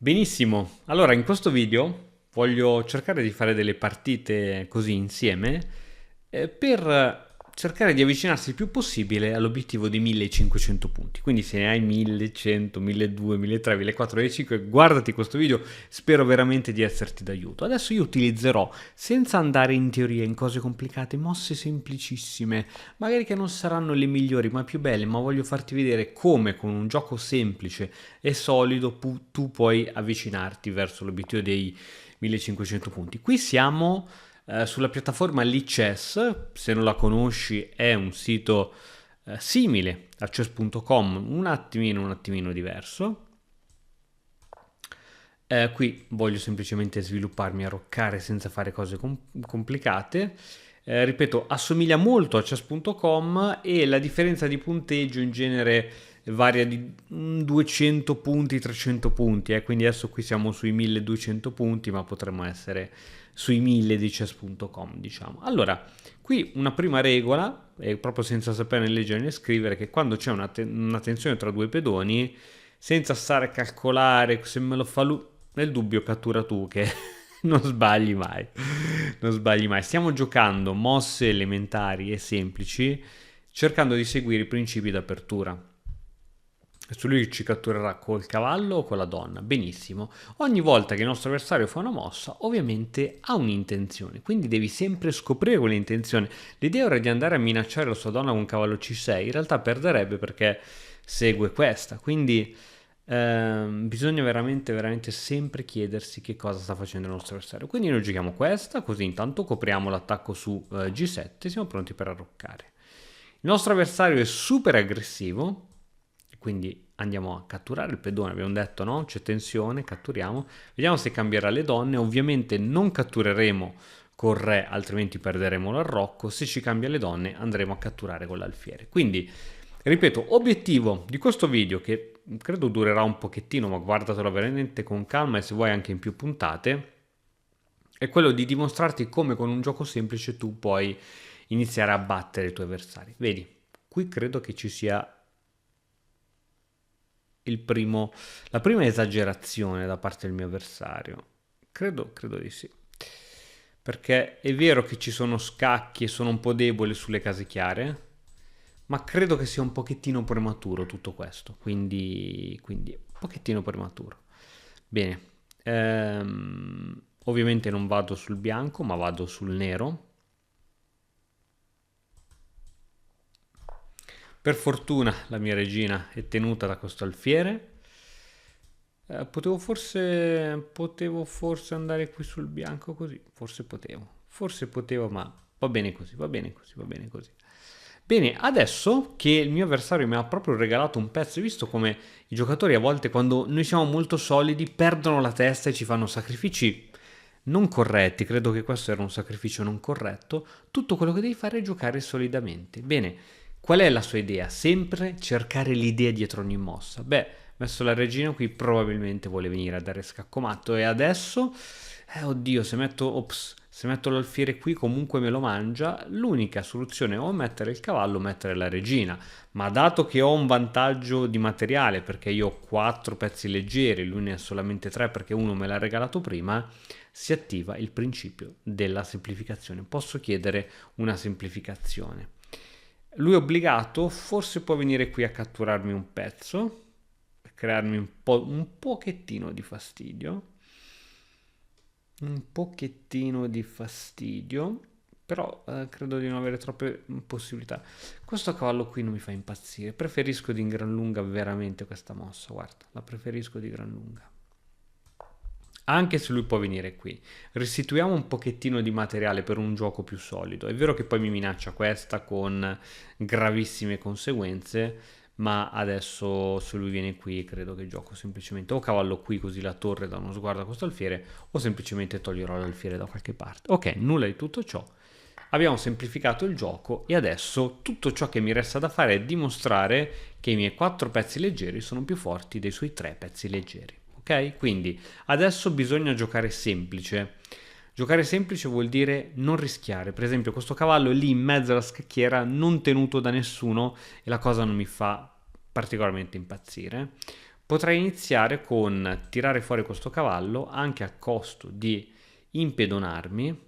Benissimo, allora in questo video voglio cercare di fare delle partite così insieme per cercare di avvicinarsi il più possibile all'obiettivo di 1500 punti. Quindi se ne hai 1100, 1200, 1300, 1400, 1500, guardati questo video, spero veramente di esserti d'aiuto. Adesso io utilizzerò, senza andare in teoria in cose complicate, mosse semplicissime, magari che non saranno le migliori ma più belle, ma voglio farti vedere come con un gioco semplice e solido tu puoi avvicinarti verso l'obiettivo dei 1500 punti. Qui siamo sulla piattaforma Lichess. Se non la conosci, è un sito simile a chess.com, un attimino diverso. Qui voglio semplicemente svilupparmi a roccare senza fare cose complicate. Ripeto, assomiglia molto a chess.com e la differenza di punteggio in genere varia di 200 punti, 300 punti. Quindi adesso qui siamo sui 1200 punti, ma potremmo essere sui 1000 di chess.com, diciamo. Allora, qui una prima regola, è proprio senza sapere né leggere né scrivere, che quando c'è una tensione tra due pedoni, senza stare a calcolare se me lo fa lui, nel dubbio cattura tu che non sbagli mai. Non sbagli mai. Stiamo giocando mosse elementari e semplici, cercando di seguire i principi d'apertura. Adesso lui ci catturerà col cavallo o con la donna. Benissimo. Ogni volta che il nostro avversario fa una mossa, ovviamente ha un'intenzione, quindi devi sempre scoprire quell'intenzione. L'idea ora è di andare a minacciare la sua donna con cavallo C6. In realtà perderebbe perché segue questa, quindi bisogna veramente sempre chiedersi che cosa sta facendo il nostro avversario. Quindi noi giochiamo questa, così intanto copriamo l'attacco su G7, siamo pronti per arroccare. Il nostro avversario è super aggressivo, quindi andiamo a catturare il pedone, abbiamo detto no? C'è tensione, catturiamo, vediamo se cambierà le donne. Ovviamente non cattureremo col re, altrimenti perderemo l'arrocco. Se ci cambia le donne andremo a catturare con l'alfiere. Quindi, ripeto, obiettivo di questo video, che credo durerà un pochettino, ma guardatelo veramente con calma e se vuoi anche in più puntate, è quello di dimostrarti come con un gioco semplice tu puoi iniziare a battere i tuoi avversari. Vedi, qui credo che ci sia la prima esagerazione da parte del mio avversario. Credo di sì. Perché è vero che ci sono scacchi e sono un po' debole sulle case chiare, ma credo che sia un pochettino prematuro tutto questo. Quindi un pochettino prematuro. Bene. Ovviamente non vado sul bianco, ma vado sul nero. Per fortuna la mia regina è tenuta da questo alfiere. Potevo forse andare qui sul bianco così. Forse potevo, ma va bene così, va bene così, va bene così. Bene, adesso che il mio avversario mi ha proprio regalato un pezzo, hai visto come i giocatori a volte quando noi siamo molto solidi perdono la testa e ci fanno sacrifici non corretti, credo che questo era un sacrificio non corretto. Tutto quello che devi fare è giocare solidamente. Bene, qual è la sua idea? Sempre cercare l'idea dietro ogni mossa. Beh, messo la regina qui probabilmente vuole venire a dare scaccomatto e adesso, oddio, se metto l'alfiere qui comunque me lo mangia. L'unica soluzione è o mettere il cavallo o mettere la regina, ma dato che ho un vantaggio di materiale perché io ho 4 pezzi leggeri, lui ne ha solamente 3 perché uno me l'ha regalato prima, si attiva il principio della semplificazione. Posso chiedere una semplificazione. Lui è obbligato, forse può venire qui a catturarmi un pezzo, crearmi un pochettino di fastidio. Un pochettino di fastidio, però credo di non avere troppe possibilità. Questo cavallo qui non mi fa impazzire, preferisco di gran lunga veramente questa mossa, guarda, la preferisco di gran lunga. Anche se lui può venire qui. Restituiamo un pochettino di materiale per un gioco più solido. È vero che poi mi minaccia questa con gravissime conseguenze, ma adesso se lui viene qui credo che gioco semplicemente o cavallo qui così la torre dà uno sguardo a questo alfiere o semplicemente toglierò l'alfiere da qualche parte. Ok, nulla di tutto ciò. Abbiamo semplificato il gioco e adesso tutto ciò che mi resta da fare è dimostrare che i miei 4 pezzi leggeri sono più forti dei suoi 3 pezzi leggeri. Ok? Quindi adesso bisogna giocare semplice. Giocare semplice vuol dire non rischiare. Per esempio, questo cavallo è lì in mezzo alla scacchiera, non tenuto da nessuno, e la cosa non mi fa particolarmente impazzire. potrei iniziare con tirare fuori questo cavallo anche a costo di impedonarmi.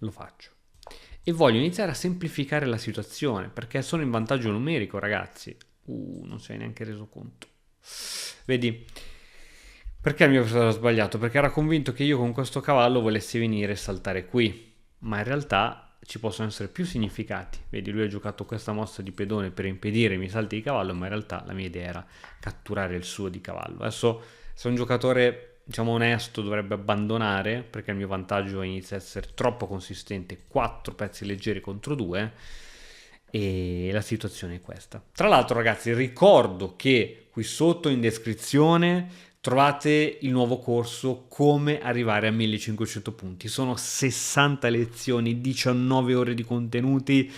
Lo faccio. E voglio iniziare a semplificare la situazione perché sono in vantaggio numerico, ragazzi. Non sei neanche reso conto. Vedi? Perché il mio avversario ha sbagliato? Perché era convinto che io con questo cavallo volessi venire e saltare qui. Ma in realtà ci possono essere più significati. Vedi, lui ha giocato questa mossa di pedone per impedire i miei salti di cavallo, ma in realtà la mia idea era catturare il suo di cavallo. Adesso, se un giocatore, diciamo, onesto dovrebbe abbandonare, perché il mio vantaggio inizia a essere troppo consistente, 4 pezzi leggeri contro 2, e la situazione è questa. Tra l'altro, ragazzi, ricordo che qui sotto in descrizione trovate il nuovo corso Come arrivare a 1500 punti. Sono 60 lezioni, 19 ore di contenuti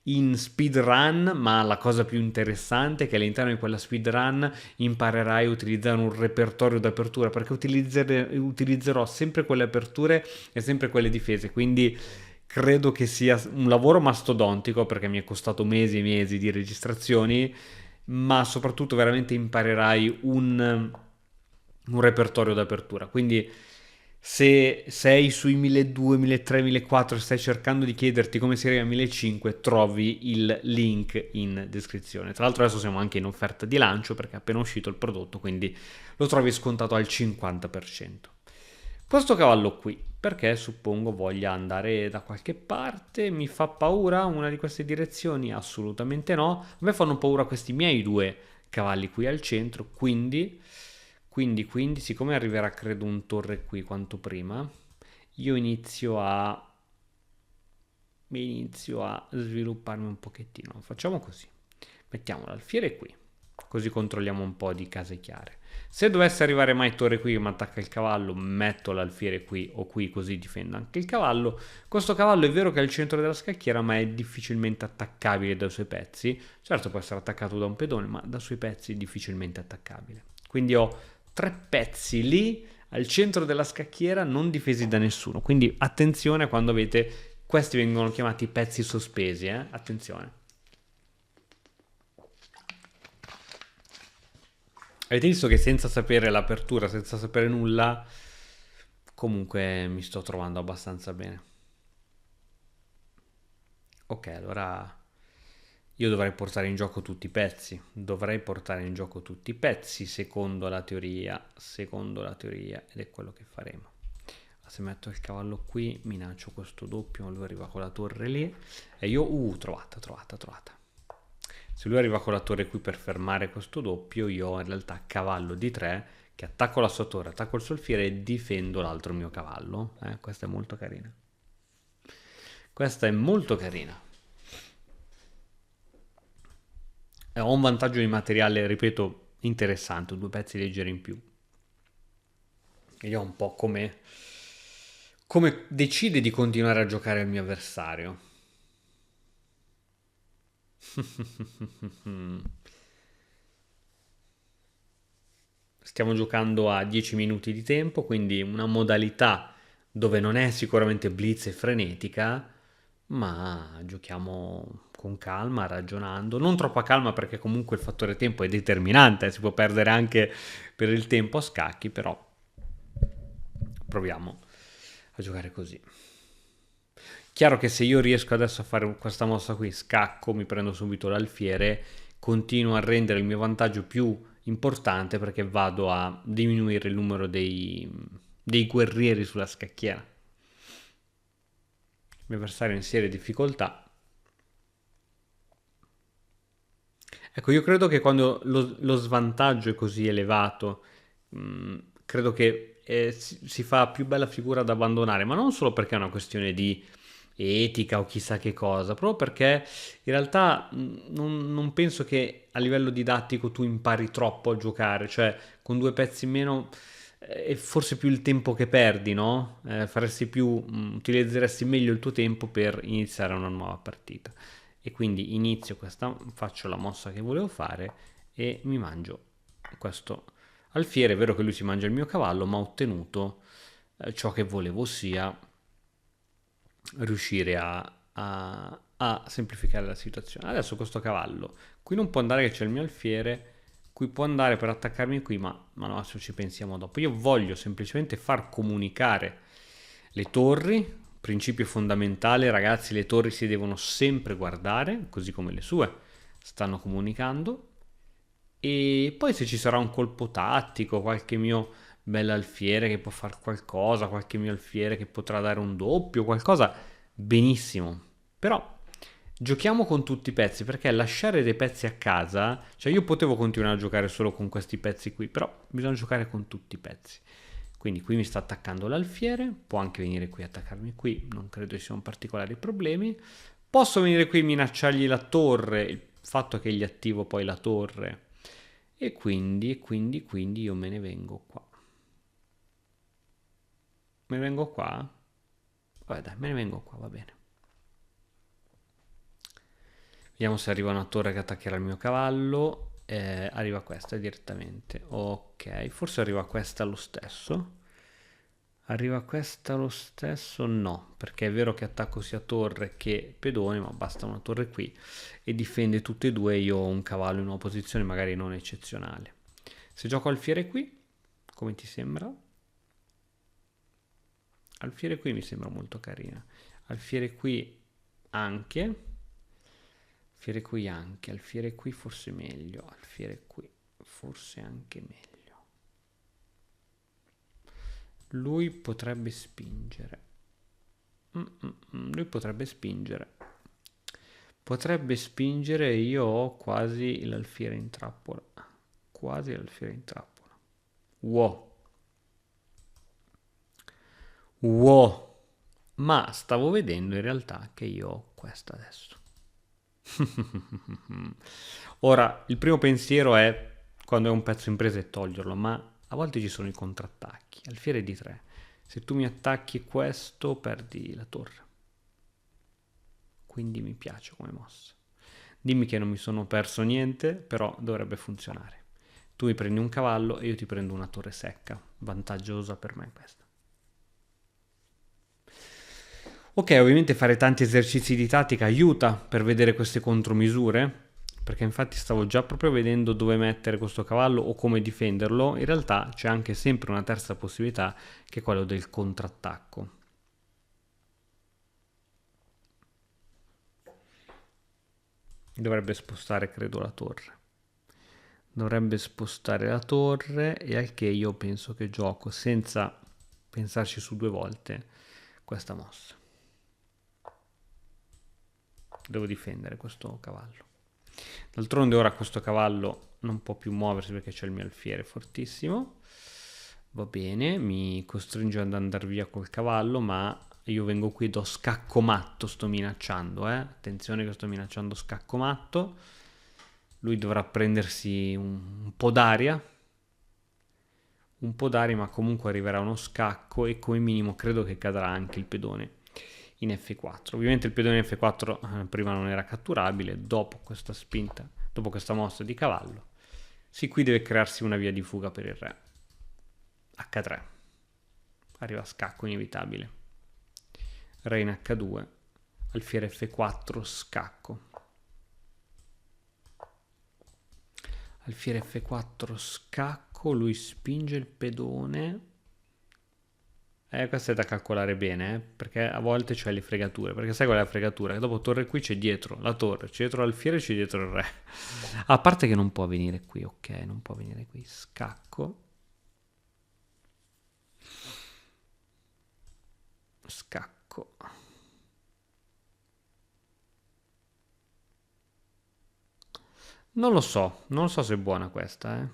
in speedrun, ma la cosa più interessante è che all'interno di quella speedrun imparerai a utilizzare un repertorio d'apertura, perché utilizzerò sempre quelle aperture e sempre quelle difese, quindi credo che sia un lavoro mastodontico perché mi è costato mesi e mesi di registrazioni, ma soprattutto veramente imparerai un repertorio d'apertura. Quindi se sei sui 1200, 1300, 1400 e stai cercando di chiederti come si arriva a 1500, trovi il link in descrizione. Tra l'altro adesso siamo anche in offerta di lancio perché è appena uscito il prodotto, quindi lo trovi scontato al 50%. Questo cavallo qui, perché suppongo voglia andare da qualche parte, mi fa paura una di queste direzioni? Assolutamente no. A me fanno paura questi miei due cavalli qui al centro, quindi, siccome arriverà credo un torre qui quanto prima, io inizio a svilupparmi un pochettino. Facciamo così, mettiamo l'alfiere qui, così controlliamo un po' di case chiare. Se dovesse arrivare mai torre qui che mi attacca il cavallo, metto l'alfiere qui o qui, così difendo anche il cavallo. Questo cavallo è vero che è al centro della scacchiera, ma è difficilmente attaccabile dai suoi pezzi. Certo può essere attaccato da un pedone, ma da suoi pezzi difficilmente attaccabile. Quindi ho 3 pezzi lì al centro della scacchiera non difesi da nessuno. Quindi attenzione quando avete, questi vengono chiamati pezzi sospesi, attenzione. Avete visto che senza sapere l'apertura, senza sapere nulla, comunque mi sto trovando abbastanza bene. Ok, allora io dovrei portare in gioco tutti i pezzi. Dovrei portare in gioco tutti i pezzi secondo la teoria, ed è quello che faremo. Se metto il cavallo qui, minaccio questo doppio, lui arriva con la torre lì e io, trovata. Se lui arriva con la torre qui per fermare questo doppio, io ho in realtà cavallo di 3 che attacco la sua torre, attacco il suo alfiere e difendo l'altro mio cavallo. Questa è molto carina. Questa è molto carina. Ho un vantaggio di materiale, ripeto, interessante, 2 pezzi leggeri in più. Vediamo un po' come decide di continuare a giocare il mio avversario. Stiamo giocando a 10 minuti di tempo, quindi una modalità dove non è sicuramente blitz e frenetica, ma giochiamo con calma, ragionando. Non troppa calma perché comunque il fattore tempo è determinante, si può perdere anche per il tempo a scacchi, però proviamo a giocare così. Chiaro che se io riesco adesso a fare questa mossa qui, scacco, mi prendo subito l'alfiere, continuo a rendere il mio vantaggio più importante perché vado a diminuire il numero dei guerrieri sulla scacchiera. Il mio avversario in serie difficoltà. Ecco, io credo che quando lo svantaggio è così elevato, credo che si fa più bella figura ad abbandonare, ma non solo perché è una questione di etica o chissà che cosa, proprio perché in realtà non penso che a livello didattico tu impari troppo a giocare, cioè con 2 pezzi in meno è forse più il tempo che perdi, no? Utilizzeresti meglio il tuo tempo per iniziare una nuova partita. E quindi faccio la mossa che volevo fare e mi mangio questo alfiere. È vero che lui si mangia il mio cavallo, ma ho ottenuto ciò che volevo, ossia riuscire a a semplificare la situazione. Adesso questo cavallo, qui non può andare che c'è il mio alfiere, qui può andare per attaccarmi qui, ma no, adesso ci pensiamo dopo. Io voglio semplicemente far comunicare le torri, principio fondamentale, ragazzi, le torri si devono sempre guardare, così come le sue stanno comunicando, e poi se ci sarà un colpo tattico, qualche mio bell'alfiere che può fare qualcosa, qualche mio alfiere che potrà dare un doppio, qualcosa, benissimo. Però giochiamo con tutti i pezzi, perché lasciare dei pezzi a casa, cioè io potevo continuare a giocare solo con questi pezzi qui, però bisogna giocare con tutti i pezzi. Quindi qui mi sta attaccando l'alfiere, può anche venire qui a attaccarmi qui, non credo ci siano particolari problemi. Posso venire qui e minacciargli la torre, il fatto che gli attivo poi la torre. E quindi io me ne vengo qua. Me ne vengo qua? Vabbè dai, me ne vengo qua, va bene. Vediamo se arriva una torre che attaccherà il mio cavallo. Arriva questa direttamente. Ok, forse arriva questa lo stesso. Arriva questa lo stesso? No, perché è vero che attacco sia torre che pedone, ma basta una torre qui e difende tutte e due. Io ho un cavallo in una posizione magari non eccezionale. Se gioco alfiere qui, come ti sembra? Alfiere qui mi sembra molto carina. Alfiere qui anche. Alfiere qui anche. Alfiere qui forse meglio. Alfiere qui forse anche meglio. Lui potrebbe spingere. Lui potrebbe spingere. Potrebbe spingere, io ho quasi l'alfiere in trappola. Quasi l'alfiere in trappola. Wow. Wow. Ma stavo vedendo in realtà che io ho questa adesso. Ora, il primo pensiero è quando è un pezzo in presa è toglierlo, ma a volte ci sono i contrattacchi. Alfiere di 3. Se tu mi attacchi questo, perdi la torre. Quindi mi piace come mossa. Dimmi che non mi sono perso niente, però dovrebbe funzionare. Tu mi prendi un cavallo e io ti prendo una torre secca. Vantaggiosa per me questa. Ok, ovviamente fare tanti esercizi di tattica aiuta per vedere queste contromisure, perché infatti stavo già proprio vedendo dove mettere questo cavallo o come difenderlo. In realtà c'è anche sempre una terza possibilità, che è quello del contrattacco. Dovrebbe spostare, credo, la torre. Dovrebbe spostare la torre, e al che io penso che gioco, senza pensarci su due volte, questa mossa. Devo difendere questo cavallo. D'altronde ora questo cavallo non può più muoversi perché c'è il mio alfiere fortissimo. Va bene, mi costringe ad andare via col cavallo, ma io vengo qui, do scacco matto, sto minacciando, Attenzione che sto minacciando scacco matto. Lui dovrà prendersi un po' d'aria. Un po' d'aria, ma comunque arriverà uno scacco e come minimo credo che cadrà anche il pedone in F4. Ovviamente il pedone in F4 prima non era catturabile, dopo questa spinta, dopo questa mossa di cavallo, sì, qui deve crearsi una via di fuga per il re. H3. Arriva scacco inevitabile. Re in H2. Alfiere F4, scacco. Alfiere F4, scacco, lui spinge il pedone. Questo è da calcolare bene, perché a volte c'è le fregature, perché sai qual è la fregatura? Che dopo torre qui c'è dietro la torre, c'è dietro l'alfiere, c'è dietro il re. A parte che non può venire qui, ok, non può venire qui, scacco. Scacco. Non lo so se è buona questa,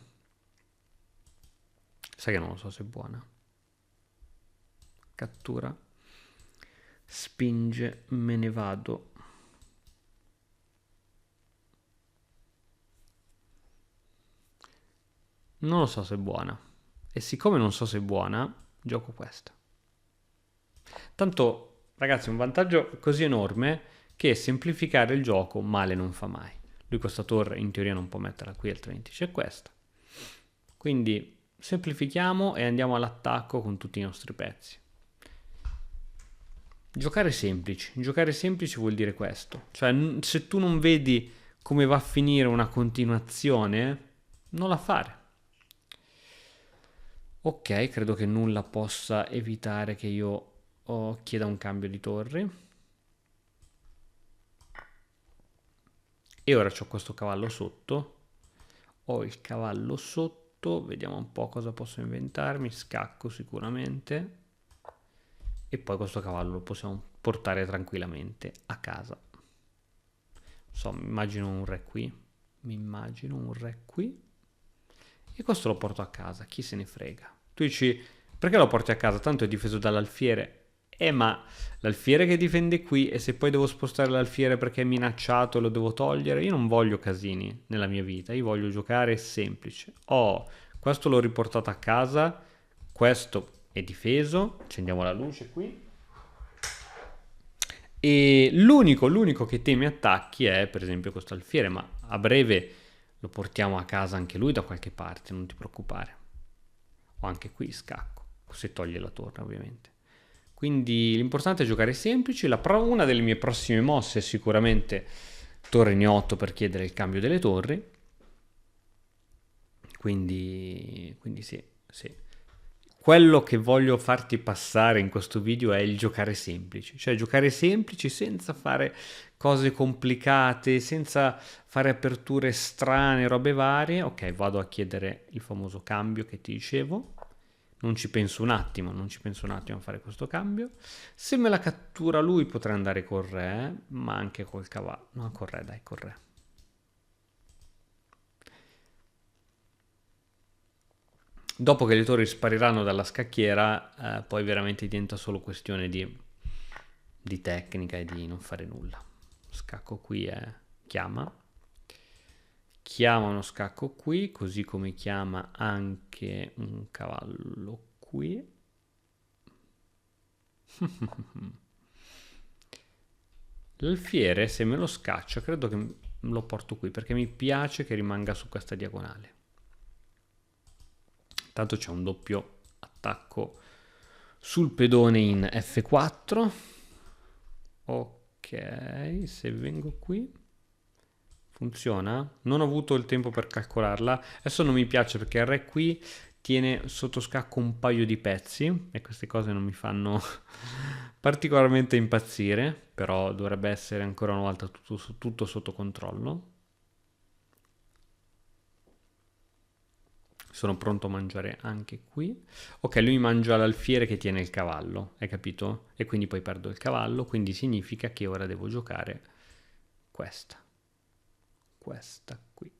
Sai che non lo so se è buona. Cattura. Spinge, me ne vado. Non lo so se è buona. E siccome non so se è buona, gioco questa. Tanto, ragazzi, un vantaggio così enorme che semplificare il gioco male non fa mai. Lui questa torre in teoria non può metterla qui, altrimenti c'è questa. Quindi semplifichiamo e andiamo all'attacco con tutti i nostri pezzi. Giocare semplici vuol dire questo. Cioè, se tu non vedi come va a finire una continuazione, non la fare. Ok, credo che nulla possa evitare che io chieda un cambio di torri. E ora c'ho questo cavallo sotto. Ho il cavallo sotto, vediamo un po' cosa posso inventarmi. Scacco sicuramente. E poi questo cavallo lo possiamo portare tranquillamente a casa. So, mi immagino un re qui. Mi immagino un re qui. E questo lo porto a casa, chi se ne frega. Tu dici, perché lo porti a casa? Tanto è difeso dall'alfiere. Ma l'alfiere che difende qui, e se poi devo spostare l'alfiere perché è minacciato e lo devo togliere, io non voglio casini nella mia vita, io voglio giocare semplice. Questo l'ho riportato a casa, questo è difeso, accendiamo la luce qui. E l'unico che teme attacchi è per esempio questo alfiere, ma a breve lo portiamo a casa anche lui da qualche parte, non ti preoccupare. O anche qui scacco, se toglie la torre ovviamente. Quindi l'importante è giocare semplici. Una delle mie prossime mosse è sicuramente torre N8 per chiedere il cambio delle torri. Quindi sì, sì. Quello che voglio farti passare in questo video è il giocare semplici, cioè giocare semplici senza fare cose complicate, senza fare aperture strane, robe varie. Ok, vado a chiedere il famoso cambio che ti dicevo. Non ci penso un attimo a fare questo cambio. Se me la cattura lui potrei andare col re, ma anche col cavallo. No, col re, dai, col re. Dopo che le torri spariranno dalla scacchiera, poi veramente diventa solo questione di tecnica e di non fare nulla. Scacco qui è chiama. Chiama uno scacco qui, così come chiama anche un cavallo qui. L'alfiere, se me lo scaccia, credo che lo porto qui, perché mi piace che rimanga su questa diagonale. Tanto c'è un doppio attacco sul pedone in F4. Ok, se vengo qui funziona? Non ho avuto il tempo per calcolarla. Adesso non mi piace perché il re qui tiene sotto scacco un paio di pezzi e queste cose non mi fanno particolarmente impazzire, però dovrebbe essere ancora una volta tutto sotto controllo. Sono pronto a mangiare anche qui. Ok, lui mangia l'alfiere che tiene il cavallo, hai capito? E quindi poi perdo il cavallo, quindi significa che ora devo giocare questa. Questa qui.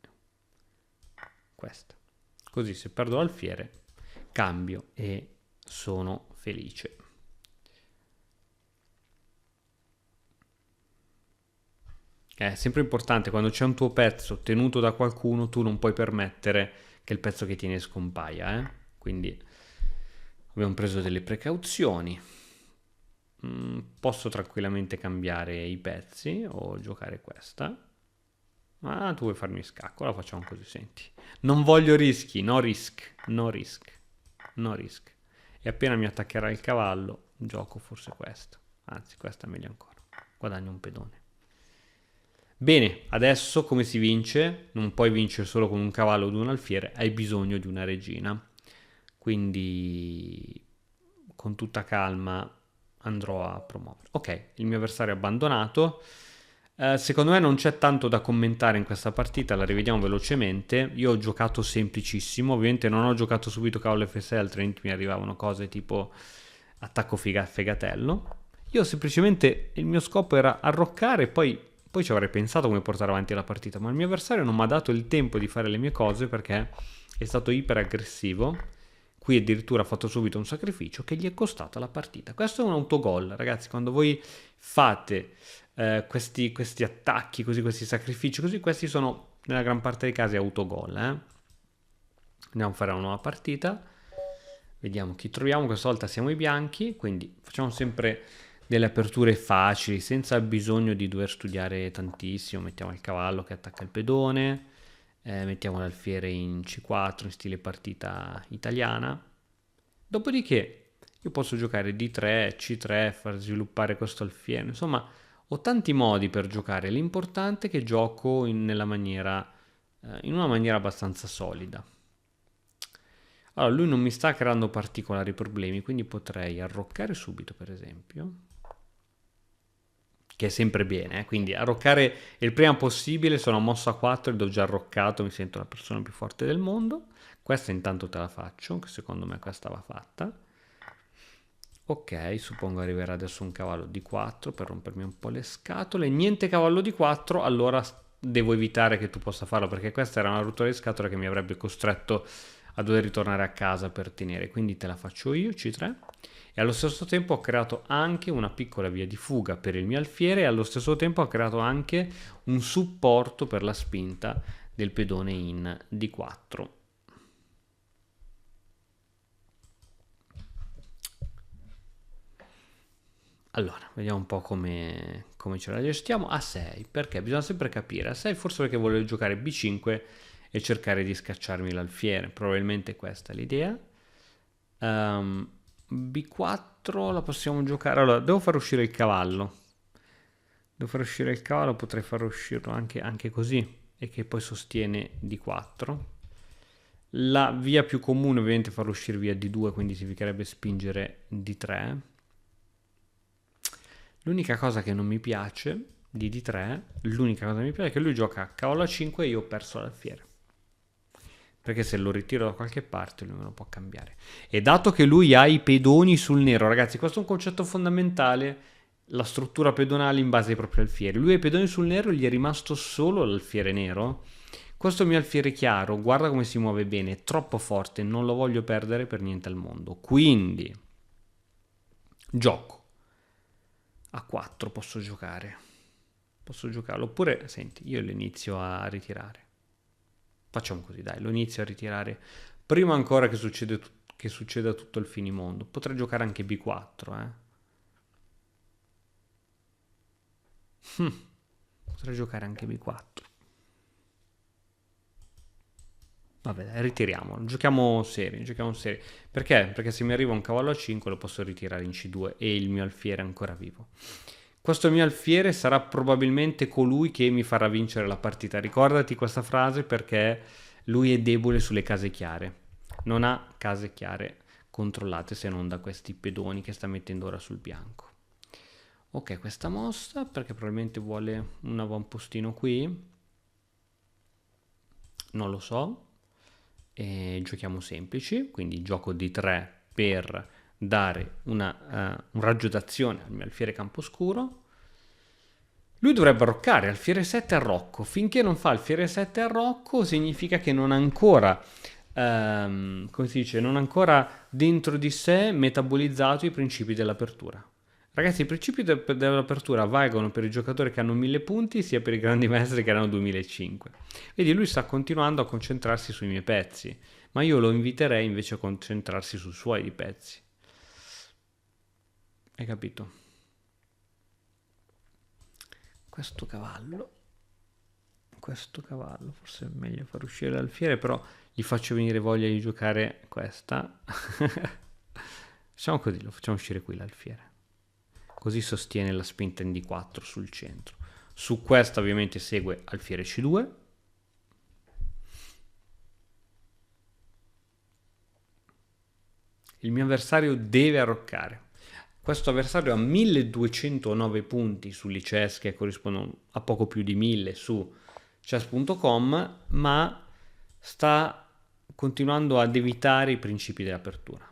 Questa. Così se perdo l'alfiere cambio e sono felice. È sempre importante quando c'è un tuo pezzo tenuto da qualcuno, tu non puoi permettere che il pezzo che tieni scompaia, Quindi abbiamo preso delle precauzioni. Posso tranquillamente cambiare i pezzi o giocare questa. Ah, tu vuoi farmi scacco, la facciamo così, senti. Non voglio rischi, no risk, no risk, no risk. E appena mi attaccherà il cavallo, gioco forse questo. Anzi, questa è meglio ancora. Guadagno un pedone. Bene, adesso come si vince? Non puoi vincere solo con un cavallo o un alfiere, hai bisogno di una regina. Quindi con tutta calma andrò a promuovere. Ok, il mio avversario è abbandonato. Secondo me non c'è tanto da commentare in questa partita, la rivediamo velocemente. Io ho giocato semplicissimo, ovviamente non ho giocato subito cavallo F6, altrimenti mi arrivavano cose tipo attacco fegatello. Io semplicemente, il mio scopo era arroccare e poi ci avrei pensato come portare avanti la partita, ma il mio avversario non mi ha dato il tempo di fare le mie cose perché è stato iper aggressivo. Qui addirittura ha fatto subito un sacrificio che gli è costata la partita. Questo è un autogol, ragazzi. Quando voi fate questi attacchi, così, questi sacrifici, così, questi sono nella gran parte dei casi autogol. Andiamo a fare una nuova partita. Vediamo chi troviamo. Questa volta siamo i bianchi, quindi facciamo sempre delle aperture facili, senza bisogno di dover studiare tantissimo. Mettiamo il cavallo che attacca il pedone. Mettiamo l'alfiere in C4 in stile partita italiana. Dopodiché Io posso giocare D3, C3, far sviluppare questo alfiere. Insomma, ho tanti modi per giocare. L'importante è che gioco in una maniera abbastanza solida. Allora, lui non mi sta creando particolari problemi, quindi potrei arroccare subito, per esempio. Che è sempre bene, quindi arroccare il prima possibile. Sono a mossa 4 ed ho già arroccato, mi sento la persona più forte del mondo. Questa intanto te la faccio, che secondo me questa va fatta. Ok, suppongo arriverà adesso un cavallo di 4 per rompermi un po' le scatole. Niente cavallo di 4, allora devo evitare che tu possa farlo, perché questa era una rottura di scatola che mi avrebbe costretto a dover ritornare a casa per tenere. Quindi te la faccio io, C3. E allo stesso tempo ho creato anche una piccola via di fuga per il mio alfiere, e allo stesso tempo ho creato anche un supporto per la spinta del pedone in D4. Allora, vediamo un po' come ce la gestiamo. A 6, perché? Bisogna sempre capire. A 6 forse perché volevo giocare B5 e cercare di scacciarmi l'alfiere. Probabilmente questa è l'idea. B4 la possiamo giocare. Allora, devo far uscire il cavallo. Potrei far uscirlo anche così. E che poi sostiene D4. La via più comune ovviamente è farlo uscire via D2, quindi significherebbe spingere D3. L'unica cosa che non mi piace di D3, l'unica cosa che mi piace è che lui gioca cavallo A5 e io ho perso l'alfiere. Perché se lo ritiro da qualche parte lui me lo può cambiare. E dato che lui ha i pedoni sul nero, ragazzi, questo è un concetto fondamentale, la struttura pedonale in base ai propri alfieri. Lui ha i pedoni sul nero, gli è rimasto solo l'alfiere nero. Questo mio alfiere chiaro, guarda come si muove bene, è troppo forte, non lo voglio perdere per niente al mondo. Quindi, gioco. A 4 posso giocare. Posso giocarlo. Oppure, senti, io lo inizio a ritirare. Facciamo così, dai, lo inizio a ritirare. Prima ancora che succeda tutto il finimondo. Potrei giocare anche B4, Potrei giocare anche B4. Vabbè, dai, ritiriamolo. Giochiamo seri. Perché? Perché se mi arriva un cavallo a 5 lo posso ritirare in C2 e il mio alfiere è ancora vivo. Questo mio alfiere sarà probabilmente colui che mi farà vincere la partita. Ricordati questa frase, perché lui è debole sulle case chiare. Non ha case chiare controllate se non da questi pedoni che sta mettendo ora sul bianco. Ok, questa mossa, perché probabilmente vuole un avvampostino qui. Non lo so. E giochiamo semplici, quindi gioco D3 per dare un raggio d'azione al mio alfiere camposcuro. Lui dovrebbe arroccare, alfiere 7 arrocco. Finché non fa alfiere 7 arrocco significa che non ha ancora, come si dice, non ha ancora dentro di sé metabolizzato i principi dell'apertura. Ragazzi, i principi dell'apertura valgono per i giocatori che hanno 1000 punti, sia per i grandi maestri che hanno 2005. Vedi, lui sta continuando a concentrarsi sui miei pezzi, ma io lo inviterei invece a concentrarsi sui suoi di pezzi. Hai capito? Questo cavallo, forse è meglio far uscire l'alfiere, però gli faccio venire voglia di giocare questa. Facciamo così, lo facciamo uscire qui l'alfiere. Così sostiene la spinta in D4 sul centro. Su questa ovviamente segue alfiere C2. Il mio avversario deve arroccare. Questo avversario ha 1209 punti sull'ICES, che corrispondono a poco più di 1000 su chess.com, ma sta continuando ad evitare i principi dell'apertura.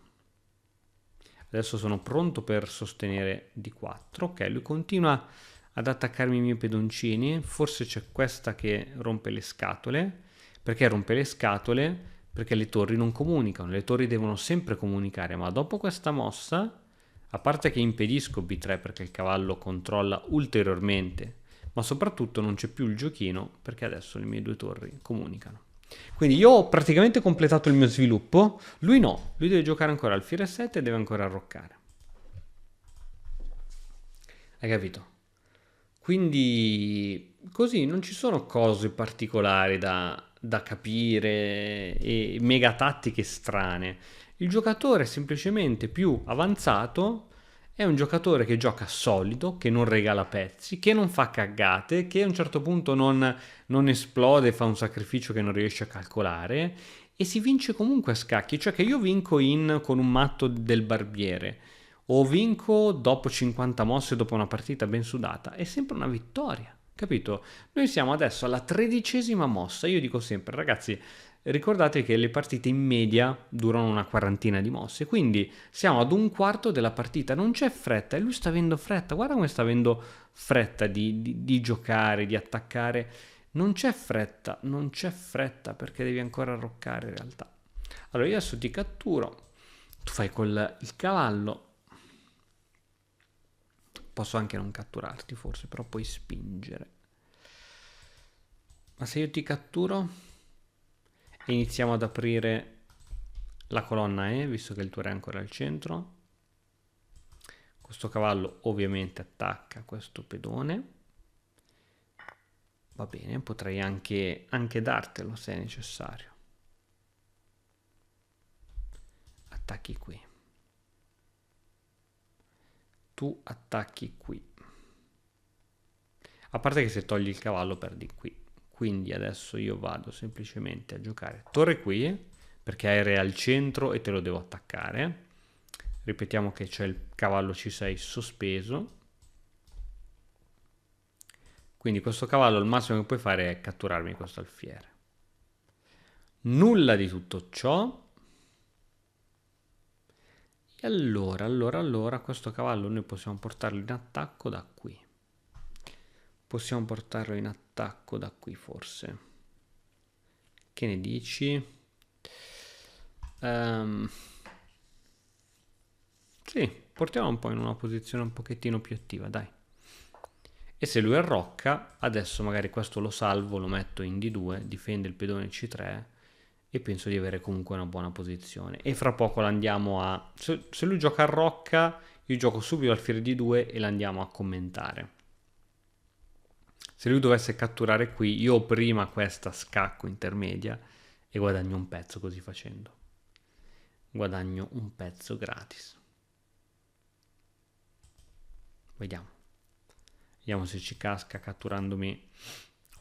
Adesso sono pronto per sostenere D4. Ok, lui continua ad attaccarmi i miei pedoncini. Forse c'è questa che rompe le scatole. Perché rompe le scatole? Perché le torri non comunicano. Le torri devono sempre comunicare, ma dopo questa mossa, a parte che impedisco B3 perché il cavallo controlla ulteriormente, ma soprattutto non c'è più il giochino perché adesso le mie due torri comunicano. Quindi io ho praticamente completato il mio sviluppo, lui no, lui deve giocare ancora alfiere 7 e deve ancora arroccare. Hai capito? Quindi così non ci sono cose particolari da da capire e mega tattiche strane. Il giocatore semplicemente più avanzato è un giocatore che gioca solido, che non regala pezzi, che non fa caggate, che a un certo punto non esplode, fa un sacrificio che non riesce a calcolare e si vince comunque a scacchi. Cioè che io vinco con un matto del barbiere o vinco dopo 50 mosse dopo una partita ben sudata. È sempre una vittoria, capito? Noi siamo adesso alla 13ª mossa. Io dico sempre, ragazzi, ricordate che le partite in media durano una quarantina di mosse, quindi siamo ad un quarto della partita, non c'è fretta e lui sta avendo fretta, guarda come sta avendo fretta di giocare, di attaccare, non c'è fretta, non c'è fretta perché devi ancora arroccare in realtà. Allora io adesso ti catturo, tu fai il cavallo, posso anche non catturarti forse, però puoi spingere. Ma se io ti catturo e iniziamo ad aprire la colonna E, visto che il tuo re è ancora al centro, questo cavallo ovviamente attacca questo pedone. Va bene, potrei anche dartelo se è necessario. Attacchi qui. Tu attacchi qui. A parte che se togli il cavallo perdi qui. Quindi adesso io vado semplicemente a giocare torre qui, perché hai re al centro e te lo devo attaccare. Ripetiamo che c'è il cavallo C6 sospeso. Quindi questo cavallo il massimo che puoi fare è catturarmi questo alfiere. Nulla di tutto ciò. E allora questo cavallo noi possiamo portarlo in attacco da qui. Possiamo portarlo in attacco da qui forse. Che ne dici? Sì, portiamo un po' in una posizione un pochettino più attiva, dai. E se lui arrocca, adesso magari questo lo salvo, lo metto in D2, difende il pedone C3 e penso di avere comunque una buona posizione. E fra poco l'andiamo a... Se lui gioca arrocca, io gioco subito alfiere D2 e l'andiamo a commentare. Se lui dovesse catturare qui, io ho prima questa scacco intermedia e guadagno un pezzo così facendo. Guadagno un pezzo gratis. Vediamo. Vediamo se ci casca catturandomi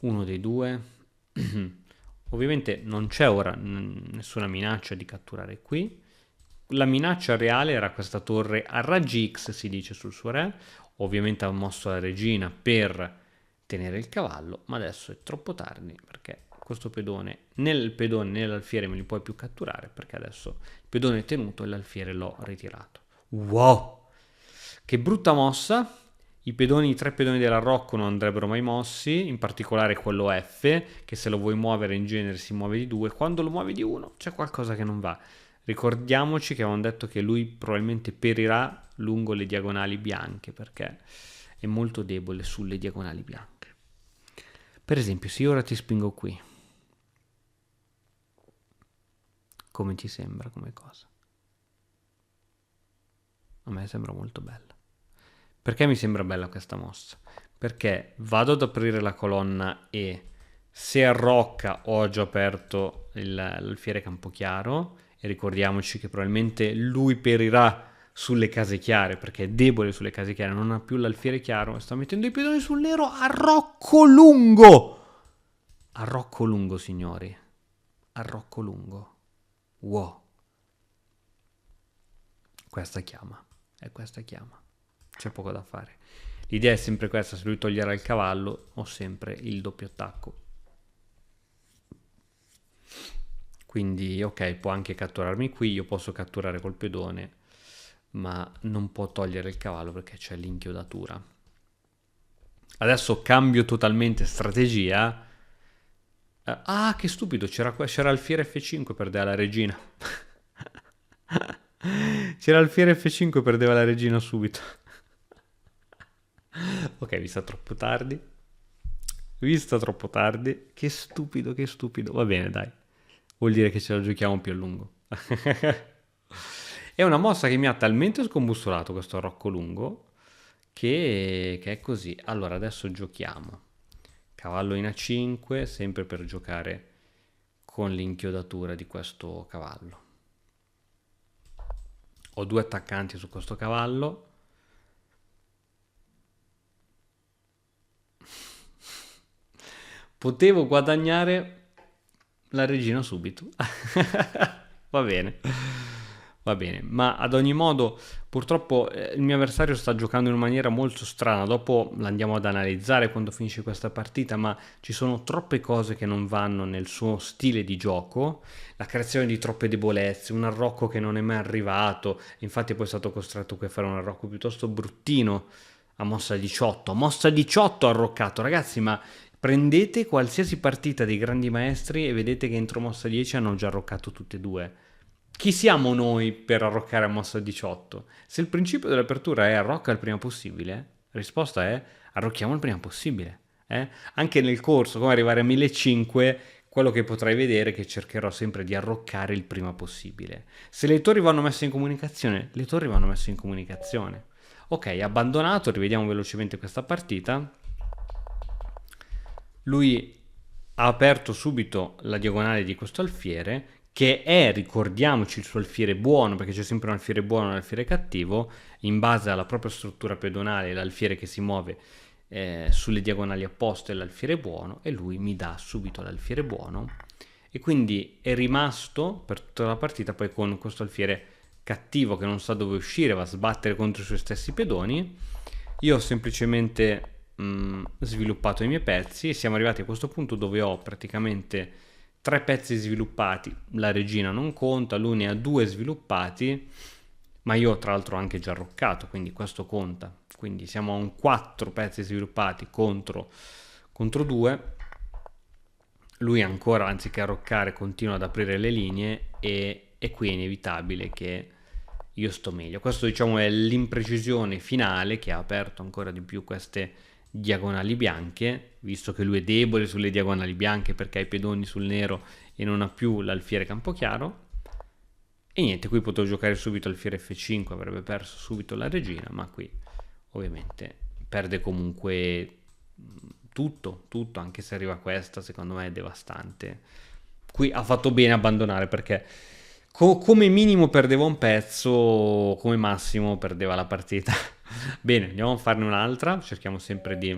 uno dei due. Ovviamente non c'è ora nessuna minaccia di catturare qui. La minaccia reale era questa torre a raggi X, si dice sul suo re. Ovviamente ha mosso la regina per tenere il cavallo, ma adesso è troppo tardi perché questo pedone, né il pedone né l'alfiere me li puoi più catturare perché adesso il pedone è tenuto e l'alfiere l'ho ritirato. Wow! Che brutta mossa! I 3 pedoni dell'arrocco non andrebbero mai mossi, in particolare quello F, che se lo vuoi muovere in genere si muove di 2, quando lo muovi di 1 c'è qualcosa che non va. Ricordiamoci che avevamo detto che lui probabilmente perirà lungo le diagonali bianche, perché è molto debole sulle diagonali bianche. Per esempio, se io ora ti spingo qui, come ti sembra come cosa? A me sembra molto bella. Perché mi sembra bella questa mossa? Perché vado ad aprire la colonna E, se arrocca ho già aperto l'alfiere Campochiaro e ricordiamoci che probabilmente lui perirà sulle case chiare perché è debole sulle case chiare, non ha più l'alfiere chiaro e sta mettendo i pedoni sul nero a rocco lungo. A rocco lungo, signori. A rocco lungo. Wow. Questa chiama. E questa chiama. C'è poco da fare. L'idea è sempre questa, se lui toglierà il cavallo ho sempre il doppio attacco. Quindi ok, può anche catturarmi qui, io posso catturare col pedone, ma non può togliere il cavallo perché c'è l'inchiodatura. Adesso cambio totalmente strategia. Ah, che stupido, c'era alfiere F5, perdeva la regina. C'era alfiere F5, perdeva la regina subito. Ok, vista troppo tardi. Vista troppo tardi. Che stupido, che stupido. Va bene, dai. Vuol dire che ce la giochiamo più a lungo. È una mossa che mi ha talmente scombussolato questo rocco lungo che è così. Allora, adesso giochiamo. Cavallo in A5, sempre per giocare con l'inchiodatura di questo cavallo. Ho 2 attaccanti su questo cavallo. Potevo guadagnare la regina subito. Va bene. Va bene, ma ad ogni modo purtroppo il mio avversario sta giocando in una maniera molto strana, dopo l'andiamo ad analizzare quando finisce questa partita, ma ci sono troppe cose che non vanno nel suo stile di gioco, la creazione di troppe debolezze, un arrocco che non è mai arrivato, infatti poi è stato costretto qui a fare un arrocco piuttosto bruttino a mossa 18 arroccato, ragazzi, ma prendete qualsiasi partita dei grandi maestri e vedete che entro mossa 10 hanno già arroccato tutte e due. Chi siamo noi per arroccare a mossa 18? Se il principio dell'apertura è arrocca il prima possibile, la risposta è arrocchiamo il prima possibile. Anche nel corso, come arrivare a 1500, quello che potrai vedere è che cercherò sempre di arroccare il prima possibile. Se le torri vanno messe in comunicazione, le torri vanno messe in comunicazione. Ok, abbandonato, rivediamo velocemente questa partita. Lui ha aperto subito la diagonale di questo alfiere, che è, ricordiamoci, il suo alfiere buono, perché c'è sempre un alfiere buono e un alfiere cattivo, in base alla propria struttura pedonale, l'alfiere che si muove sulle diagonali opposte è l'alfiere buono, e lui mi dà subito l'alfiere buono, e quindi è rimasto per tutta la partita poi con questo alfiere cattivo che non sa dove uscire, va a sbattere contro i suoi stessi pedoni. Io ho semplicemente sviluppato i miei pezzi e siamo arrivati a questo punto dove ho praticamente 3 pezzi sviluppati, la regina non conta, lui ne ha 2 sviluppati, ma io tra l'altro ho anche già arroccato, quindi questo conta, quindi siamo a un 4 pezzi sviluppati contro 2. Lui ancora, anziché arroccare, continua ad aprire le linee e qui è inevitabile che io sto meglio. Questo diciamo è l'imprecisione finale che ha aperto ancora di più queste diagonali bianche, visto che lui è debole sulle diagonali bianche perché ha i pedoni sul nero e non ha più l'alfiere campochiaro. E niente, qui potevo giocare subito alfiere F5, avrebbe perso subito la regina, ma qui ovviamente perde comunque tutto, anche se arriva questa, secondo me è devastante. Qui ha fatto bene a abbandonare perché come minimo perdeva un pezzo, come massimo perdeva la partita. Bene, andiamo a farne un'altra, cerchiamo sempre di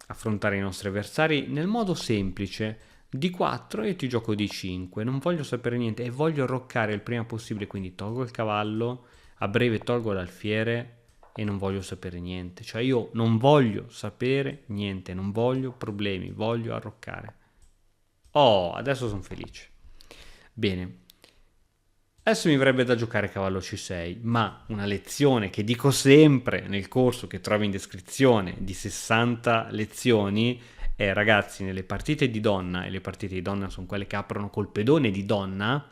affrontare i nostri avversari nel modo semplice. D4 io ti gioco D5, non voglio sapere niente e voglio arroccare il prima possibile, quindi tolgo il cavallo, a breve tolgo l'alfiere e non voglio sapere niente, cioè io non voglio sapere niente, non voglio problemi, voglio arroccare. Oh, adesso sono felice. Bene. Adesso mi verrebbe da giocare cavallo C6, ma una lezione che dico sempre nel corso che trovi in descrizione di 60 lezioni è, ragazzi, nelle partite di donna, e le partite di donna sono quelle che aprono col pedone di donna,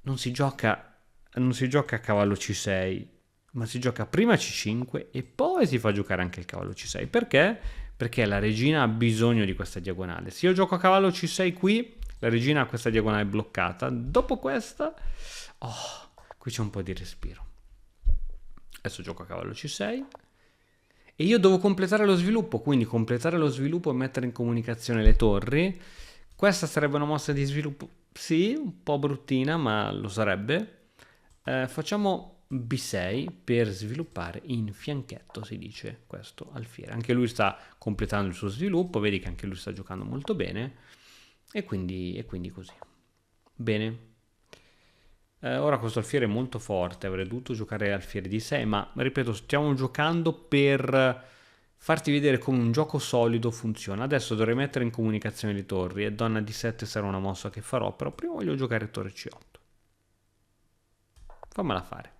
non si gioca a cavallo C6, ma si gioca prima C5 e poi si fa giocare anche il cavallo C6. Perché? Perché la regina ha bisogno di questa diagonale. Se io gioco a cavallo C6 qui, la regina ha questa diagonale bloccata. Dopo questa, qui c'è un po' di respiro. Adesso gioco a cavallo C6 e io devo completare lo sviluppo, quindi completare lo sviluppo e mettere in comunicazione le torri. Questa sarebbe una mossa di sviluppo, sì, un po' bruttina, ma lo sarebbe. Facciamo B6 per sviluppare in fianchetto, si dice, questo alfiere. Anche lui sta completando il suo sviluppo, vedi che anche lui sta giocando molto bene e quindi così. Bene. Ora questo alfiere è molto forte, avrei dovuto giocare alfiere di 6, ma ripeto, stiamo giocando per farti vedere come un gioco solido funziona. Adesso dovrei mettere in comunicazione le torri e donna di 7 sarà una mossa che farò, però prima voglio giocare torre C8. Fammela fare.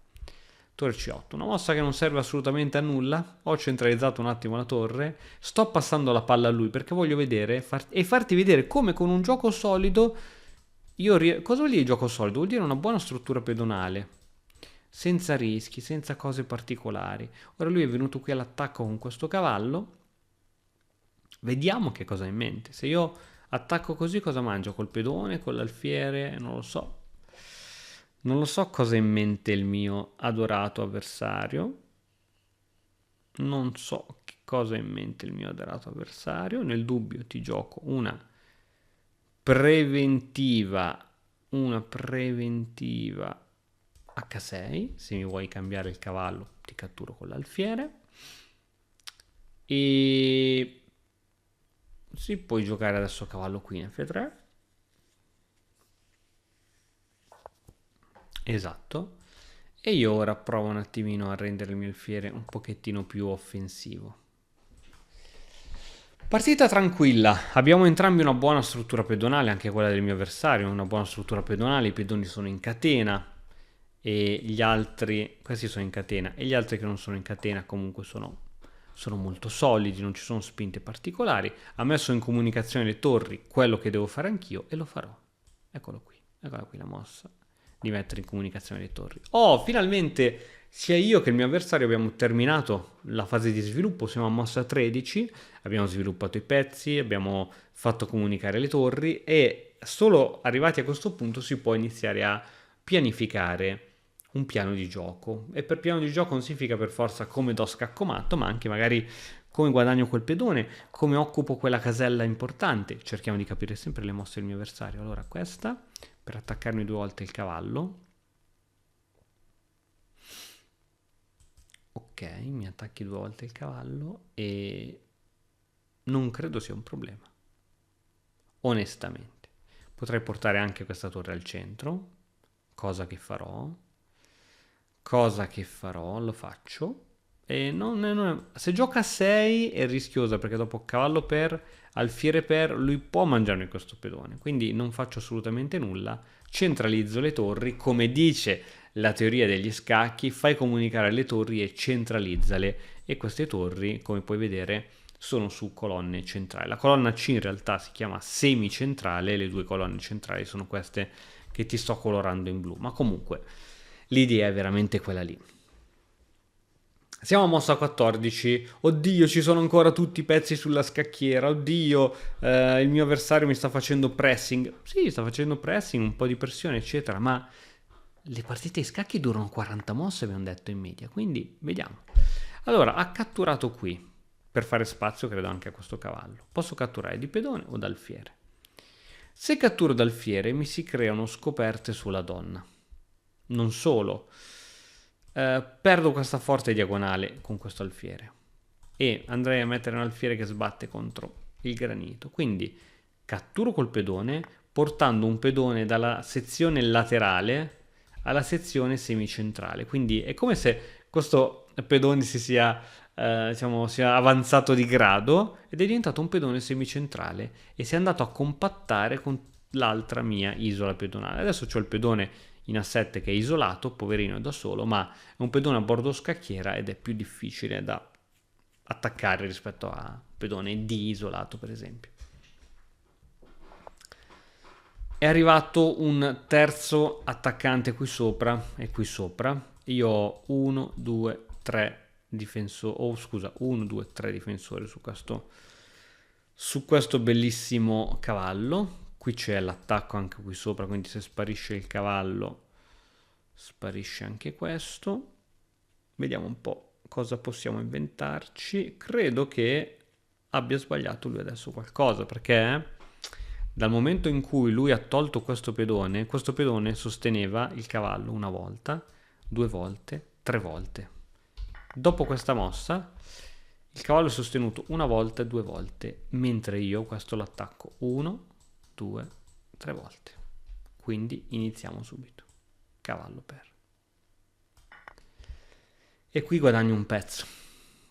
Torre C8, una mossa che non serve assolutamente a nulla. Ho centralizzato un attimo la torre, sto passando la palla a lui perché voglio vedere e farti vedere come con un gioco solido cosa vuol dire gioco solido? Vuol dire una buona struttura pedonale, senza rischi, senza cose particolari. Ora lui è venuto qui all'attacco con questo cavallo. Vediamo che cosa ha in mente. Se io attacco così, cosa mangio? Col pedone, con l'alfiere? Non lo so. Non lo so cosa ha in mente il mio adorato avversario. Non so che cosa ha in mente il mio adorato avversario. Nel dubbio ti gioco una preventiva, una preventiva H6, se mi vuoi cambiare il cavallo ti catturo con l'alfiere. E si puoi giocare adesso cavallo qui in F3. Esatto. E io ora provo un attimino a rendere il mio alfiere un pochettino più offensivo. Partita tranquilla, abbiamo entrambi una buona struttura pedonale, anche quella del mio avversario, una buona struttura pedonale, i pedoni sono in catena e gli altri, questi sono in catena e gli altri che non sono in catena comunque sono molto solidi, non ci sono spinte particolari. Ha messo in comunicazione le torri, quello che devo fare anch'io e lo farò. Eccola qui la mossa di mettere in comunicazione le torri. Oh, finalmente sia io che il mio avversario abbiamo terminato la fase di sviluppo, siamo a mossa 13, abbiamo sviluppato i pezzi, abbiamo fatto comunicare le torri e solo arrivati a questo punto si può iniziare a pianificare un piano di gioco. E per piano di gioco non significa per forza come do scacco matto, ma anche magari come guadagno quel pedone, come occupo quella casella importante. Cerchiamo di capire sempre le mosse del mio avversario. Allora questa per attaccarmi 2 volte il cavallo. Ok, mi attacchi 2 volte il cavallo e non credo sia un problema. Onestamente. Potrei portare anche questa torre al centro, cosa che farò. Lo faccio. E se gioca a 6 è rischiosa perché dopo cavallo per, alfiere per, lui può mangiarmi questo pedone. Quindi non faccio assolutamente nulla. Centralizzo le torri, come dice la teoria degli scacchi, fai comunicare le torri e centralizzale. E queste torri, come puoi vedere, sono su colonne centrali. La colonna C in realtà si chiama semicentrale, le 2 colonne centrali sono queste che ti sto colorando in blu, ma comunque l'idea è veramente quella lì. Siamo a mossa 14, oddio ci sono ancora tutti i pezzi sulla scacchiera, oddio il mio avversario mi sta facendo pressing, sì sta facendo pressing, un po' di pressione eccetera, ma le partite di scacchi durano 40 mosse abbiamo detto in media, quindi vediamo. Allora ha catturato qui, per fare spazio credo anche a questo cavallo, posso catturare di pedone o d'alfiere. Se catturo d'alfiere mi si creano scoperte sulla donna, non solo. Perdo questa forte diagonale con questo alfiere e andrei a mettere un alfiere che sbatte contro il granito, quindi catturo col pedone portando un pedone dalla sezione laterale alla sezione semicentrale, quindi è come se questo pedone sia avanzato di grado ed è diventato un pedone semicentrale e si è andato a compattare con l'altra mia isola pedonale. Adesso c'ho il pedone in A7 che è isolato, poverino è da solo, ma è un pedone a bordo scacchiera ed è più difficile da attaccare rispetto a un pedone D isolato per esempio. È arrivato un terzo attaccante qui sopra e qui sopra. Io ho 1, 2, 3 difensori, 1, 2, 3 difensori su questo bellissimo cavallo. Qui c'è l'attacco anche qui sopra, quindi se sparisce il cavallo sparisce anche questo. Vediamo un po' cosa possiamo inventarci. Credo che abbia sbagliato lui adesso qualcosa, perché dal momento in cui lui ha tolto questo pedone sosteneva il cavallo una volta, 2 volte, 3 volte. Dopo questa mossa il cavallo è sostenuto una volta e 2 volte, mentre io questo l'attacco 1, 2, 3 volte. Quindi iniziamo subito. Cavallo per. E qui guadagno un pezzo.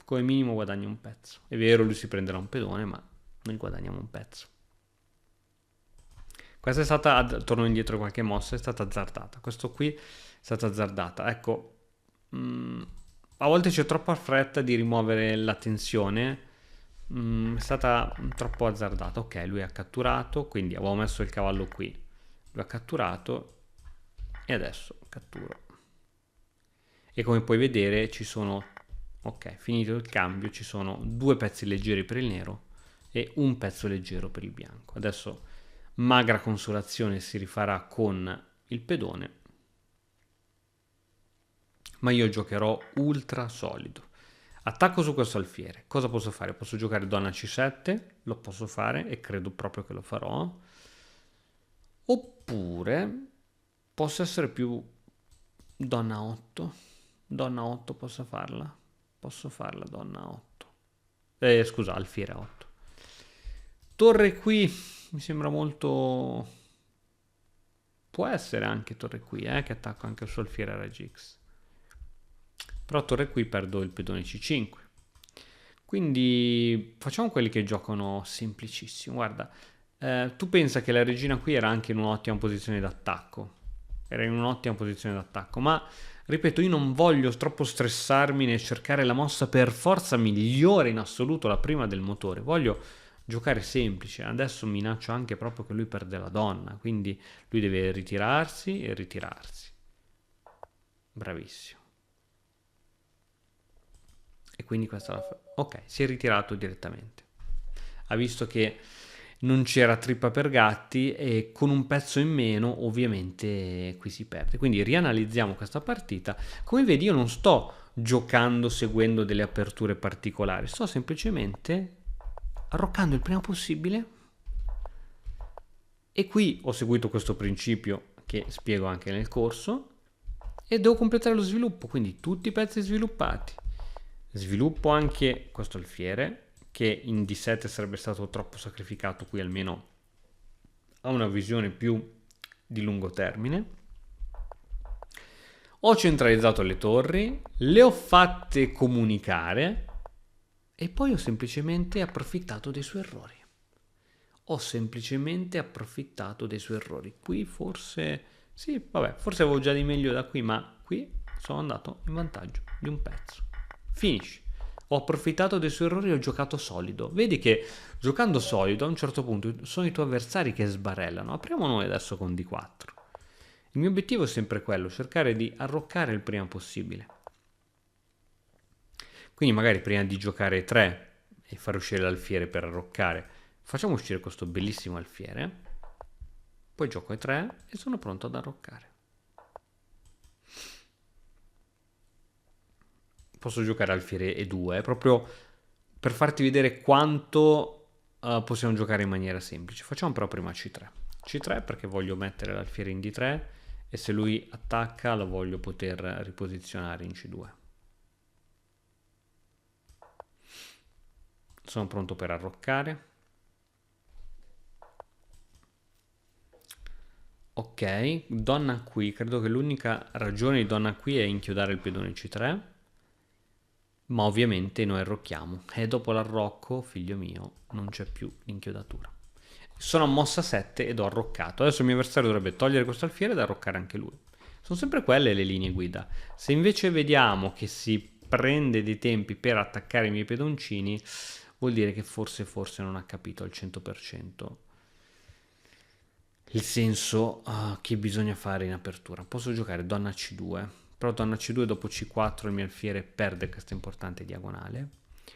Come minimo guadagno un pezzo. È vero, lui si prenderà un pedone, ma noi guadagniamo un pezzo. Questa è stata, torno indietro qualche mossa, è stata azzardata. Questo qui è stata azzardata. Ecco, a volte c'è troppa fretta di rimuovere la tensione. È stata troppo azzardata. Ok, lui ha catturato, quindi avevo messo il cavallo qui. Lui ha catturato e adesso catturo. E come puoi vedere ci sono, ok, finito il cambio, ci sono 2 pezzi leggeri per il nero e un pezzo leggero per il bianco. Adesso magra consolazione si rifarà con il pedone, ma io giocherò ultra solido. Attacco su questo alfiere. Cosa posso fare? Posso giocare donna C7, lo posso fare e credo proprio che lo farò. Oppure posso essere più donna 8. Donna 8 posso farla? Posso farla donna 8. Scusa, alfiere 8. Torre qui mi sembra molto... Può essere anche torre qui, che attacco anche il suo alfiere a raggi X. Però torre qui perdo il pedone C5. Quindi facciamo quelli che giocano semplicissimo. Guarda, tu pensa che la regina qui era anche in un'ottima posizione d'attacco. Era in un'ottima posizione d'attacco, ma ripeto, io non voglio troppo stressarmi nel cercare la mossa per forza migliore in assoluto, la prima del motore. Voglio giocare semplice. Adesso minaccio anche proprio che lui perde la donna, quindi lui deve ritirarsi e ritirarsi. Bravissimo. E quindi questa la fa. Ok, si è ritirato direttamente. Ha visto che non c'era trippa per gatti e con un pezzo in meno ovviamente qui si perde. Quindi rianalizziamo questa partita. Come vedi io non sto giocando seguendo delle aperture particolari, sto semplicemente arroccando il prima possibile. E qui ho seguito questo principio che spiego anche nel corso e devo completare lo sviluppo, quindi tutti i pezzi sviluppati. Sviluppo anche questo alfiere che in D7 sarebbe stato troppo sacrificato, qui almeno ha una visione più di lungo termine. Ho centralizzato le torri, le ho fatte comunicare e poi ho semplicemente approfittato dei suoi errori. Ho semplicemente approfittato dei suoi errori. Qui forse, sì, vabbè, forse avevo già di meglio da qui, ma qui sono andato in vantaggio di un pezzo. Finish. Ho approfittato dei suoi errori e ho giocato solido. Vedi che giocando solido a un certo punto sono i tuoi avversari che sbarellano. Apriamo noi adesso con D4. Il mio obiettivo è sempre quello, cercare di arroccare il prima possibile. Quindi magari prima di giocare 3 e far uscire l'alfiere per arroccare, facciamo uscire questo bellissimo alfiere, poi gioco E3 e sono pronto ad arroccare. Posso giocare alfiere E2 proprio per farti vedere quanto possiamo giocare in maniera semplice. Facciamo però prima C3. C3 perché voglio mettere l'alfiere in D3 e se lui attacca lo voglio poter riposizionare in C2. Sono pronto per arroccare. Ok, donna qui, credo che l'unica ragione di donna qui è inchiodare il pedone C3, ma ovviamente noi arrocchiamo e dopo l'arrocco, figlio mio, non c'è più l'inchiodatura. Sono a mossa 7 ed ho arroccato, adesso il mio avversario dovrebbe togliere questo alfiere ed arroccare anche lui. Sono sempre quelle le linee guida. Se invece vediamo che si prende dei tempi per attaccare i miei pedoncini, vuol dire che forse non ha capito al 100% il senso che bisogna fare in apertura. Posso giocare donna C2, però donna C2 dopo C4 il mio alfiere perde questa importante diagonale.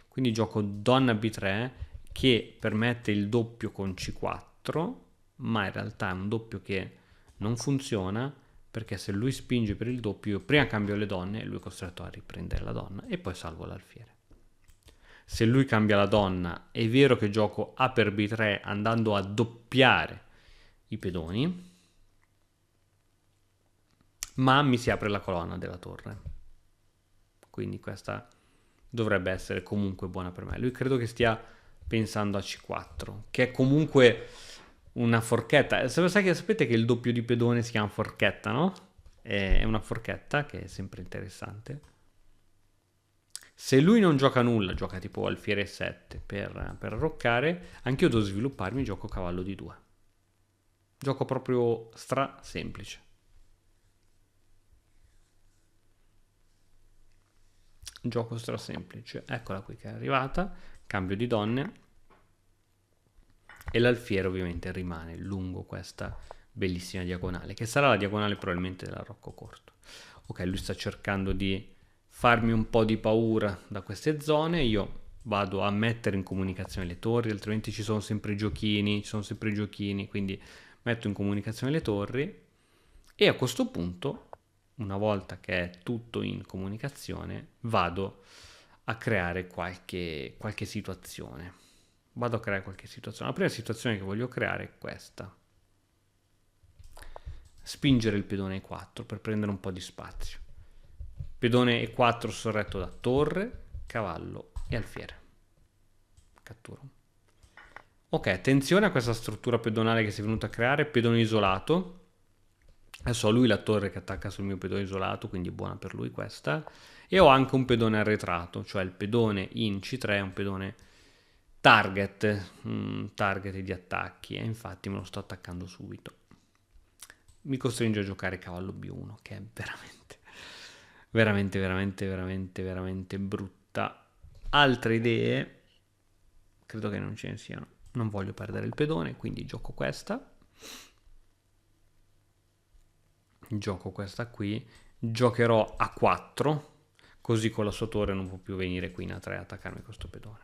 Quindi gioco donna B3 che permette il doppio con C4, ma in realtà è un doppio che non funziona perché se lui spinge per il doppio io prima cambio le donne e lui è costretto a riprendere la donna e poi salvo l'alfiere. Se lui cambia la donna è vero che gioco A per B3 andando a doppiare i pedoni, ma mi si apre la colonna della torre, quindi questa dovrebbe essere comunque buona per me. Lui credo che stia pensando a C4, che è comunque una forchetta. Sapete che il doppio di pedone si chiama forchetta, no? È una forchetta che è sempre interessante. Se lui non gioca nulla, gioca tipo alfiere 7 per arroccare, anch'io devo svilupparmi, gioco cavallo di 2. Gioco proprio stra semplice. Gioco stra semplice. Eccola qui che è arrivata. Cambio di donne. E l'alfiere ovviamente rimane lungo questa bellissima diagonale, che sarà la diagonale probabilmente dell'arrocco corto. Ok, lui sta cercando di farmi un po' di paura da queste zone. Io vado a mettere in comunicazione le torri, altrimenti ci sono sempre giochini, quindi metto in comunicazione le torri e a questo punto, una volta che è tutto in comunicazione, vado a creare qualche situazione. La prima situazione che voglio creare è questa. spingere il pedone E4 per prendere un po' di spazio. Pedone E4 sorretto da torre, cavallo e alfiere. Catturo. Ok, attenzione a questa struttura pedonale che si è venuta a creare, pedone isolato. Adesso ho lui la torre che attacca sul mio pedone isolato, quindi buona per lui questa. E ho anche un pedone arretrato, cioè il pedone in C3 è un pedone target di attacchi, e infatti me lo sto attaccando subito. Mi costringe a giocare cavallo B1, che è veramente brutta. Altre idee? Credo che non ce ne siano. Non voglio perdere il pedone, quindi gioco questa. Gioco questa qui. Giocherò A4, così con la sua torre non può più venire qui in A3 a attaccarmi questo pedone.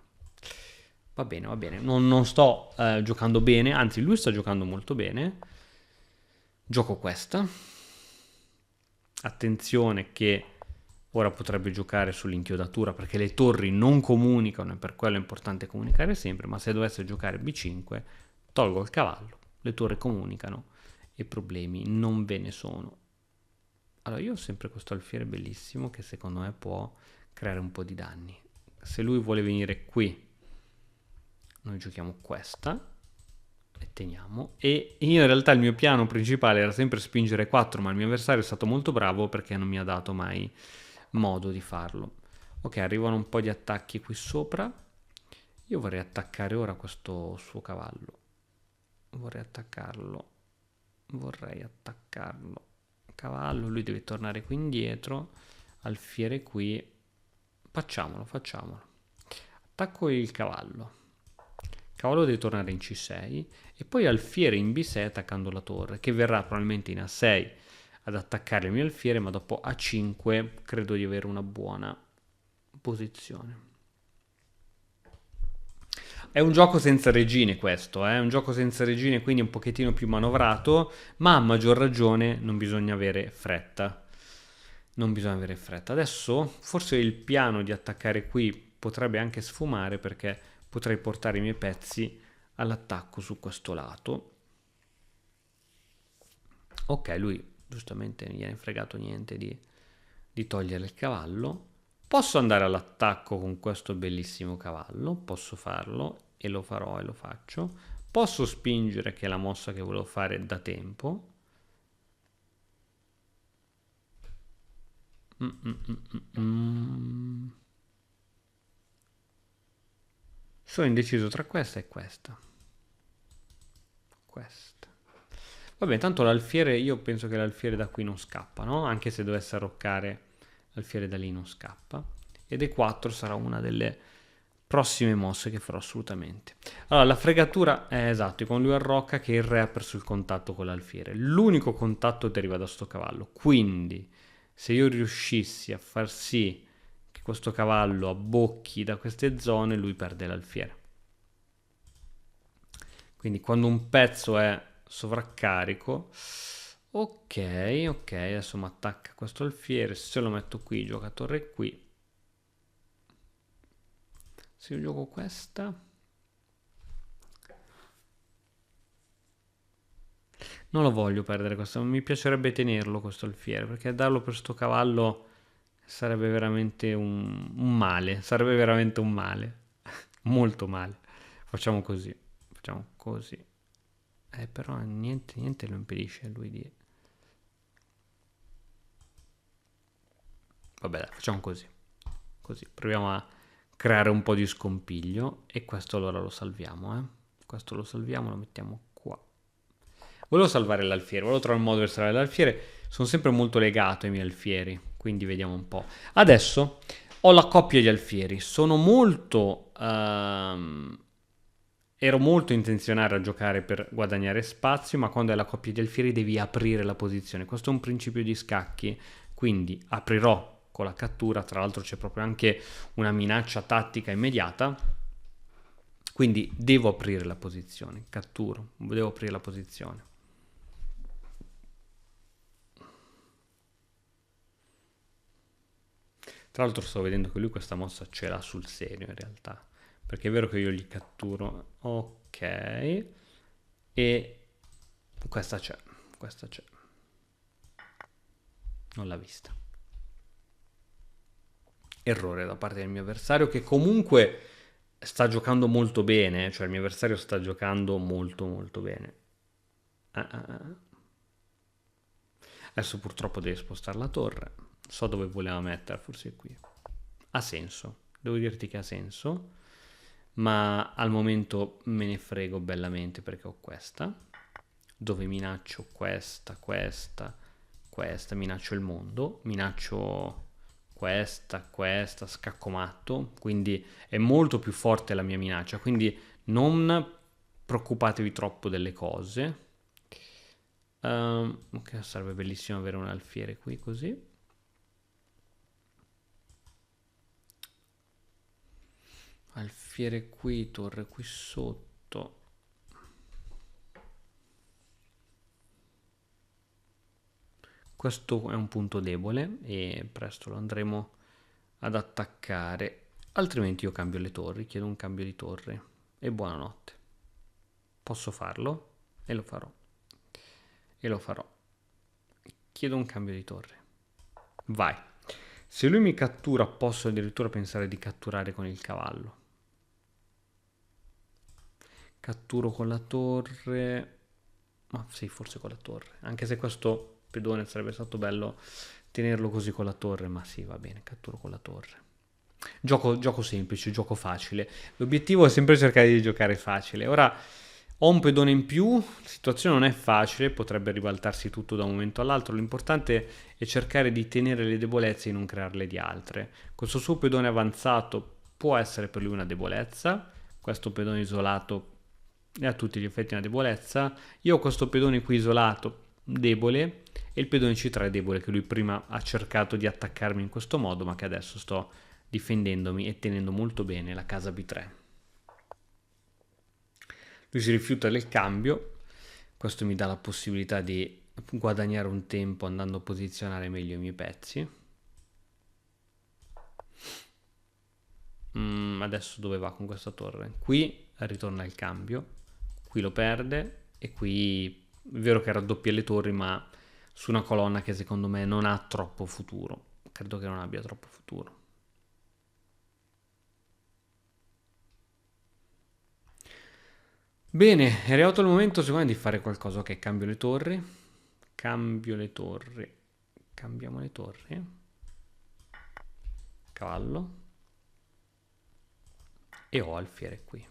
Va bene, va bene. Non sto giocando bene, anzi lui sta giocando molto bene. Gioco questa. Attenzione che ora potrebbe giocare sull'inchiodatura perché le torri non comunicano e per quello è importante comunicare sempre, ma se dovesse giocare B5 tolgo il cavallo, le torri comunicano e problemi non ve ne sono. Allora io ho sempre questo alfiere bellissimo che secondo me può creare un po' di danni. Se lui vuole venire qui, noi giochiamo questa e teniamo. E io in realtà il mio piano principale era sempre spingere 4, ma il mio avversario è stato molto bravo perché non mi ha dato mai modo di farlo. Ok, arrivano un po' di attacchi qui sopra. Io vorrei attaccare ora questo suo cavallo. Vorrei attaccarlo. Cavallo, lui deve tornare qui indietro. Alfiere qui. Facciamolo. Attacco il cavallo. Cavallo deve tornare in C6 e poi alfiere in B6 attaccando la torre, che verrà probabilmente in A6 ad attaccare il mio alfiere, ma dopo A5 credo di avere una buona posizione. È un gioco senza regine questo, è un gioco senza regine, quindi un pochettino più manovrato, ma a maggior ragione non bisogna avere fretta. Adesso forse il piano di attaccare qui potrebbe anche sfumare perché potrei portare i miei pezzi all'attacco su questo lato. Ok, lui giustamente non gliene è fregato niente di togliere il cavallo. Posso andare all'attacco con questo bellissimo cavallo, posso farlo e lo farò e lo faccio. Posso spingere, che è la mossa che volevo fare da tempo. Sono indeciso tra questa e questa. Vabbè, tanto l'alfiere, io penso che l'alfiere da qui non scappa, no? Anche se dovesse arroccare, l'alfiere da lì non scappa. Ed E4 sarà una delle prossime mosse che farò assolutamente. Allora, la fregatura è esatto, con lui arrocca che il re ha perso il contatto con l'alfiere. L'unico contatto deriva da sto cavallo. Quindi, se io riuscissi a far sì che questo cavallo abbocchi da queste zone, lui perde l'alfiere. Quindi quando un pezzo è sovraccarico, ok, adesso mi attacca questo alfiere, se lo metto qui, gioca torre qui. Se io gioco questa, non lo voglio perdere questo, mi piacerebbe tenerlo questo alfiere, perché darlo per sto cavallo sarebbe veramente un male, molto male. Facciamo così. Però niente lo impedisce a lui di... Vabbè, dai, facciamo così. Proviamo a creare un po' di scompiglio e questo allora lo salviamo, Questo lo salviamo, lo mettiamo qua. Volevo salvare l'alfiere, volevo trovare un modo per salvare l'alfiere. Sono sempre molto legato ai miei alfieri, quindi vediamo un po'. Adesso ho la coppia di alfieri, ero molto intenzionato a giocare per guadagnare spazio, ma quando hai la coppia di alfieri devi aprire la posizione. Questo è un principio di scacchi, quindi aprirò con la cattura, tra l'altro c'è proprio anche una minaccia tattica immediata, quindi devo aprire la posizione, catturo, devo aprire la posizione. Tra l'altro sto vedendo che lui questa mossa ce l'ha sul serio in realtà, perché è vero che io gli catturo, ok, e questa c'è. Non l'ha vista. Errore da parte del mio avversario che comunque sta giocando molto bene, cioè il mio avversario sta giocando molto molto bene. Ah, ah, ah. Adesso purtroppo deve spostare la torre. So dove voleva mettere, forse è qui. Ha senso, devo dirti che ha senso, ma al momento me ne frego bellamente perché ho questa, dove minaccio questa, minaccio il mondo, minaccio questa, scacco matto, quindi è molto più forte la mia minaccia, quindi non preoccupatevi troppo delle cose. Ok, sarebbe bellissimo avere un alfiere qui così. Alfiere qui, torre qui sotto. Questo è un punto debole e presto lo andremo ad attaccare. Altrimenti io cambio le torri, chiedo un cambio di torre. E buonanotte. Posso farlo? E lo farò. E lo farò. Chiedo un cambio di torre. Vai. Se lui mi cattura, posso addirittura pensare di catturare con il cavallo. Catturo con la torre. Ma sì, forse con la torre. Anche se questo pedone sarebbe stato bello tenerlo così con la torre. Ma sì, va bene, catturo con la torre. Gioco semplice, gioco facile. L'obiettivo è sempre cercare di giocare facile. Ora ho un pedone in più, la situazione non è facile, potrebbe ribaltarsi tutto da un momento all'altro. L'importante è cercare di tenere le debolezze e non crearle di altre. Questo suo pedone avanzato può essere per lui una debolezza. Questo pedone isolato è a tutti gli effetti una debolezza. Io ho questo pedone qui isolato debole e il pedone C3 debole che lui prima ha cercato di attaccarmi in questo modo ma che adesso sto difendendomi e tenendo molto bene la casa B3. Lui si rifiuta del cambio, questo mi dà la possibilità di guadagnare un tempo andando a posizionare meglio i miei pezzi. Adesso dove va con questa torre? Qui ritorna il cambio, qui lo perde e qui è vero che raddoppia le torri ma su una colonna che secondo me non ha troppo futuro, credo che non abbia troppo futuro. Bene, è arrivato il momento secondo me di fare qualcosa. Ok, cambio le torri, cambiamo le torri, cavallo e ho alfiere qui.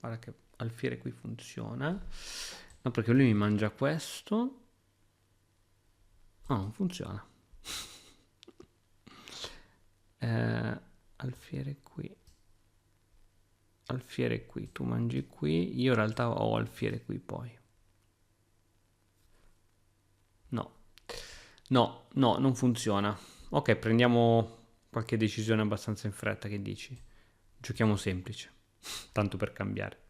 Guarda che alfiere qui funziona. No, perché lui mi mangia questo. No, non funziona. Alfiere qui. Alfiere qui, tu mangi qui. Io in realtà ho alfiere qui poi. No. No, no, non funziona. Ok, prendiamo qualche decisione abbastanza in fretta, che dici? Giochiamo semplice, tanto per cambiare.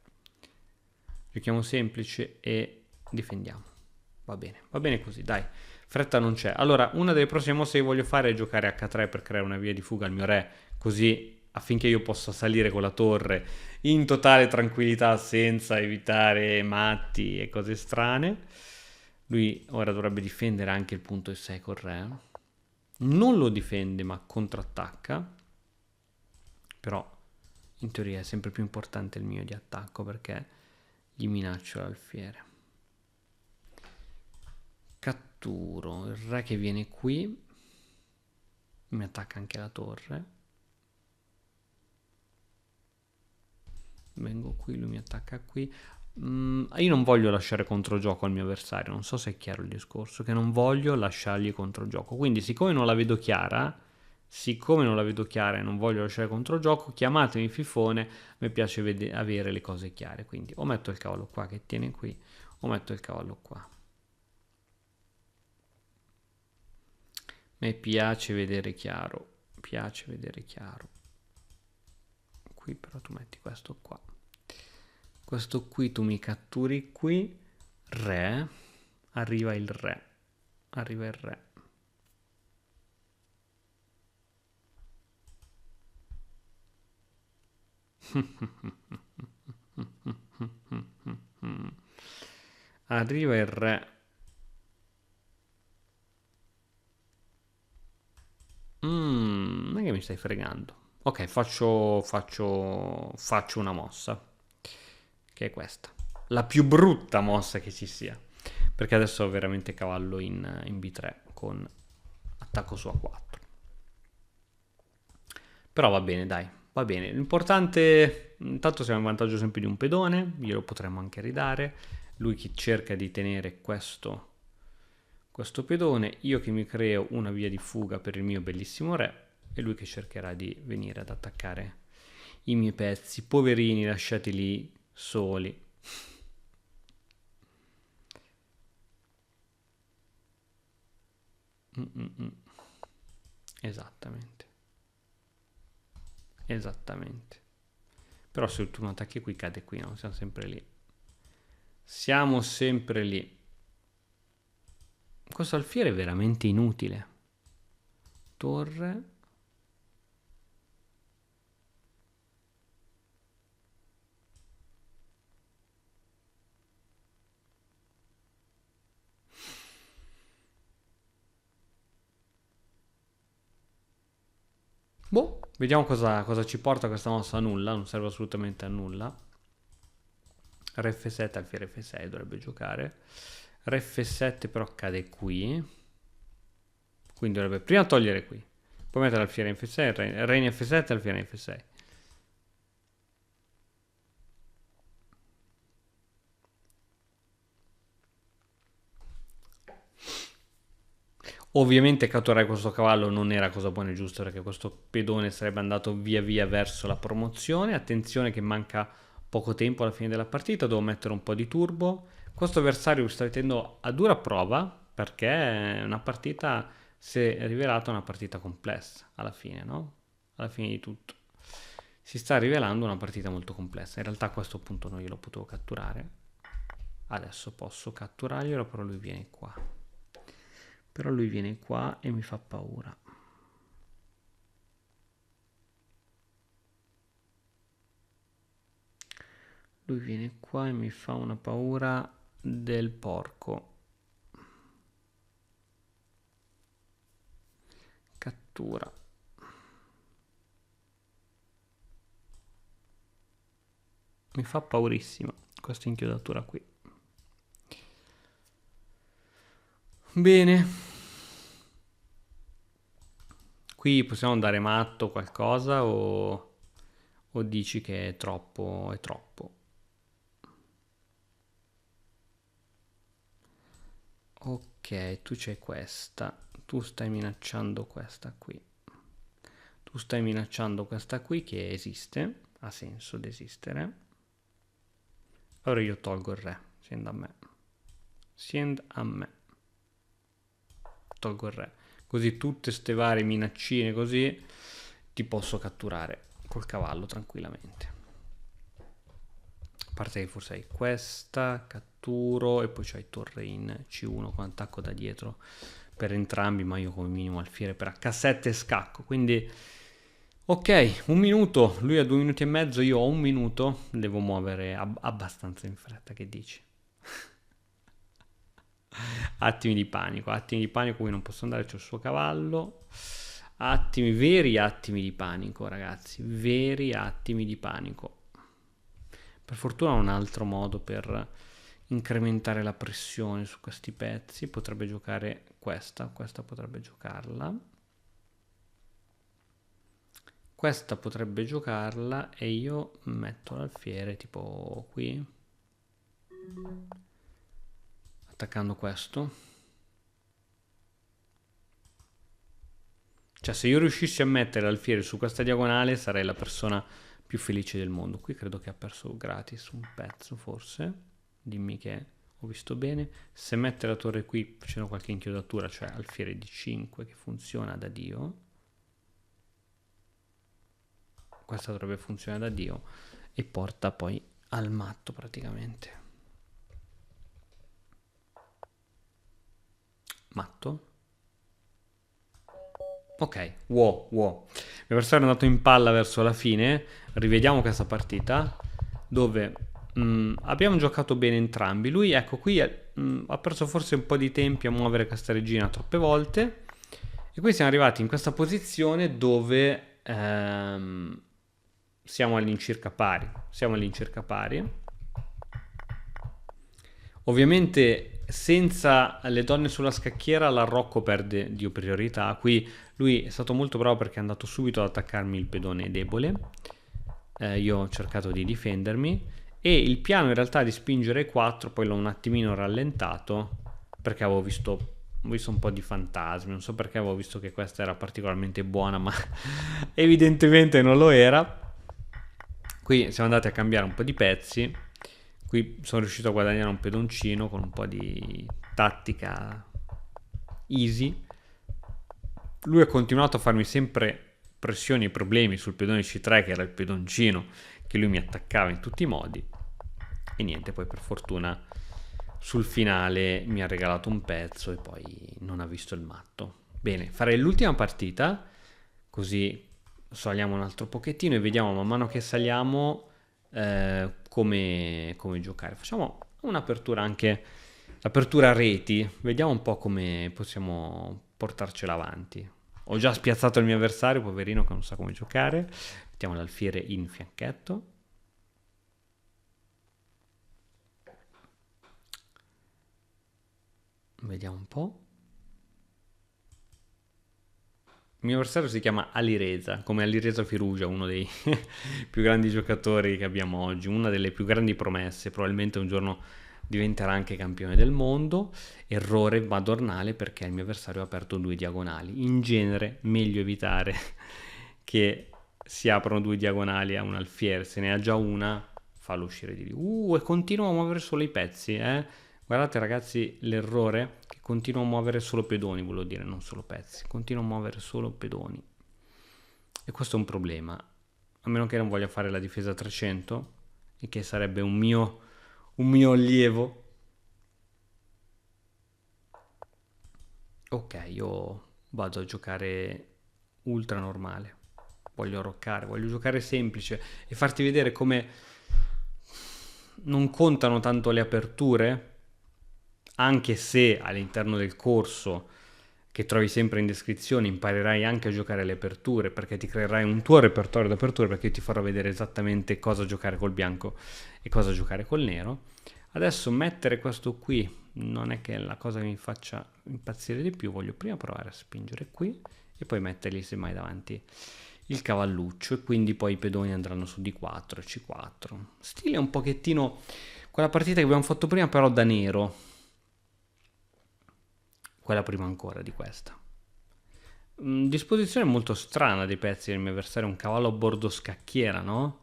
Giochiamo semplice e difendiamo. Va bene così, dai. Fretta non c'è. Allora, una delle prossime mosse che voglio fare è giocare H3 per creare una via di fuga al mio re, così affinché io possa salire con la torre in totale tranquillità senza evitare matti e cose strane. Lui ora dovrebbe difendere anche il punto E6 col re. Non lo difende ma contrattacca. Però in teoria è sempre più importante il mio di attacco perché gli minaccio l'alfiere. Catturo il re che viene qui. Mi attacca anche la torre. Vengo qui, lui mi attacca qui. Io non voglio lasciare controgioco al mio avversario. Non so se è chiaro il discorso, che non voglio lasciargli controgioco. Quindi siccome non la vedo chiara e non voglio lasciare controgioco, chiamatemi fifone, mi piace avere le cose chiare. Quindi o metto il cavallo qua che tiene qui, o metto il cavallo qua. Mi piace vedere chiaro, qui però tu metti questo qua. Questo qui tu mi catturi qui, re, arriva il re. Arriva il re. Non è che mi stai fregando. Ok, faccio una mossa, che è questa. La più brutta mossa che ci sia. Perché adesso ho veramente cavallo in B3 con attacco su A4. Però va bene, dai, va bene. L'importante, intanto siamo in vantaggio sempre di un pedone, glielo potremmo anche ridare. Lui che cerca di tenere questo pedone, io che mi creo una via di fuga per il mio bellissimo re, e lui che cercherà di venire ad attaccare i miei pezzi. Poverini, lasciati lì soli. Esattamente. Esattamente. Però se tu non attacchi qui, cade qui, no? Siamo sempre lì. Siamo sempre lì. Questo alfiere è veramente inutile. Torre. Boh, vediamo cosa ci porta questa mossa a nulla. Non serve assolutamente a nulla. Re F7, alfiere F6 dovrebbe giocare. Re F7 però cade qui. Quindi dovrebbe prima togliere qui. Poi mettere alfiere in F6, re in F7 e alfiere in F6. Ovviamente catturare questo cavallo non era cosa buona e giusta, perché questo pedone sarebbe andato via via verso la promozione. Attenzione che manca poco tempo alla fine della partita, devo mettere un po' di turbo. Questo avversario sta mettendo a dura prova, perché una partita si è rivelata una partita complessa alla fine, no? Alla fine di tutto. Si sta rivelando una partita molto complessa. In realtà a questo punto non glielo potevo catturare. Adesso posso catturarglielo, però lui viene qua. Però lui viene qua e mi fa paura. Lui viene qua e mi fa una paura del porco. Cattura. Mi fa paurissima questa inchiodatura qui. Bene. Qui possiamo andare matto o qualcosa o dici che è troppo, è troppo? Ok, tu c'hai questa. Tu stai minacciando questa qui. Tu stai minacciando questa qui che esiste. Ha senso di esistere. Allora io tolgo il re. Scenda a me. Scenda a me. Tolgo il re. Così tutte ste varie minaccine così ti posso catturare col cavallo tranquillamente. A parte che forse hai questa, catturo, e poi c'hai torre in C1 con attacco da dietro per entrambi, ma io come minimo alfiere per H7 e scacco. Quindi ok, un minuto, lui ha 2 minuti e mezzo, io ho un minuto, devo muovere abbastanza in fretta, che dici? Attimi di panico, qui non posso andare, c'è il suo cavallo. Attimi, veri attimi di panico, ragazzi, veri attimi di panico. Per fortuna ho un altro modo per incrementare la pressione su questi pezzi. Potrebbe giocare questa potrebbe giocarla. Questa potrebbe giocarla e io metto l'alfiere tipo qui. Attaccando questo. Cioè se io riuscissi a mettere l'alfiere su questa diagonale sarei la persona più felice del mondo. Qui credo che ha perso gratis un pezzo forse. Dimmi che ho visto bene. Se mette la torre qui facendo qualche inchiodatura, cioè alfiere di 5 che funziona da Dio. Questa dovrebbe funzionare da Dio e porta poi al matto praticamente. Matto. Ok, wow. L'avversario è andato in palla verso la fine. Rivediamo questa partita dove abbiamo giocato bene entrambi. Lui, ecco, qui ha perso forse un po' di tempi a muovere questa regina troppe volte E qui siamo arrivati in questa posizione dove siamo all'incirca pari. Siamo all'incirca pari. Ovviamente senza le donne sulla scacchiera l'arrocco perde di priorità. Qui lui è stato molto bravo perché è andato subito ad attaccarmi il pedone debole. Io ho cercato di difendermi e il piano in realtà di spingere 4 poi l'ho un attimino rallentato perché avevo visto un po' di fantasmi, non so perché avevo visto che questa era particolarmente buona, ma evidentemente non lo era. Qui siamo andati a cambiare un po' di pezzi. Qui sono riuscito a guadagnare un pedoncino con un po' di tattica easy. Lui ha continuato a farmi sempre pressioni e problemi sul pedone C3, che era il pedoncino che lui mi attaccava in tutti i modi. E niente, poi per fortuna sul finale mi ha regalato un pezzo e poi non ha visto il matto. Bene, farei l'ultima partita, così saliamo un altro pochettino e vediamo man mano che saliamo come giocare. Facciamo un'apertura anche, apertura reti, vediamo un po' come possiamo portarcela avanti. Ho già spiazzato il mio avversario, poverino, che non sa come giocare. Mettiamo l'alfiere in fianchetto. Vediamo un po'. Il mio avversario si chiama Alireza, come Alireza Firugia, uno dei più grandi giocatori che abbiamo oggi, una delle più grandi promesse, probabilmente un giorno diventerà anche campione del mondo. Errore madornale perché il mio avversario ha aperto 2 diagonali. In genere meglio evitare che si aprono 2 diagonali a un alfiere, se ne ha già una, fallo uscire di lì. E continua a muovere solo i pezzi, eh? Guardate ragazzi l'errore, che continua a muovere solo pedoni, volevo dire, non solo pezzi, continua a muovere solo pedoni. E questo è un problema, a meno che non voglia fare la difesa 300, e che sarebbe un mio allievo. Ok, io vado a giocare ultra normale, voglio arroccare, voglio giocare semplice e farti vedere come non contano tanto le aperture, anche se all'interno del corso che trovi sempre in descrizione imparerai anche a giocare le aperture, perché ti creerai un tuo repertorio di aperture, perché io ti farò vedere esattamente cosa giocare col bianco e cosa giocare col nero. Adesso mettere questo qui non è che è la cosa che mi faccia impazzire di più, voglio prima provare a spingere qui e poi mettergli semmai davanti il cavalluccio e quindi poi i pedoni andranno su D4 e C4. Stile un pochettino quella partita che abbiamo fatto prima, però da nero, quella prima ancora di questa. Disposizione molto strana dei pezzi del mio avversario, un cavallo a bordo scacchiera, no?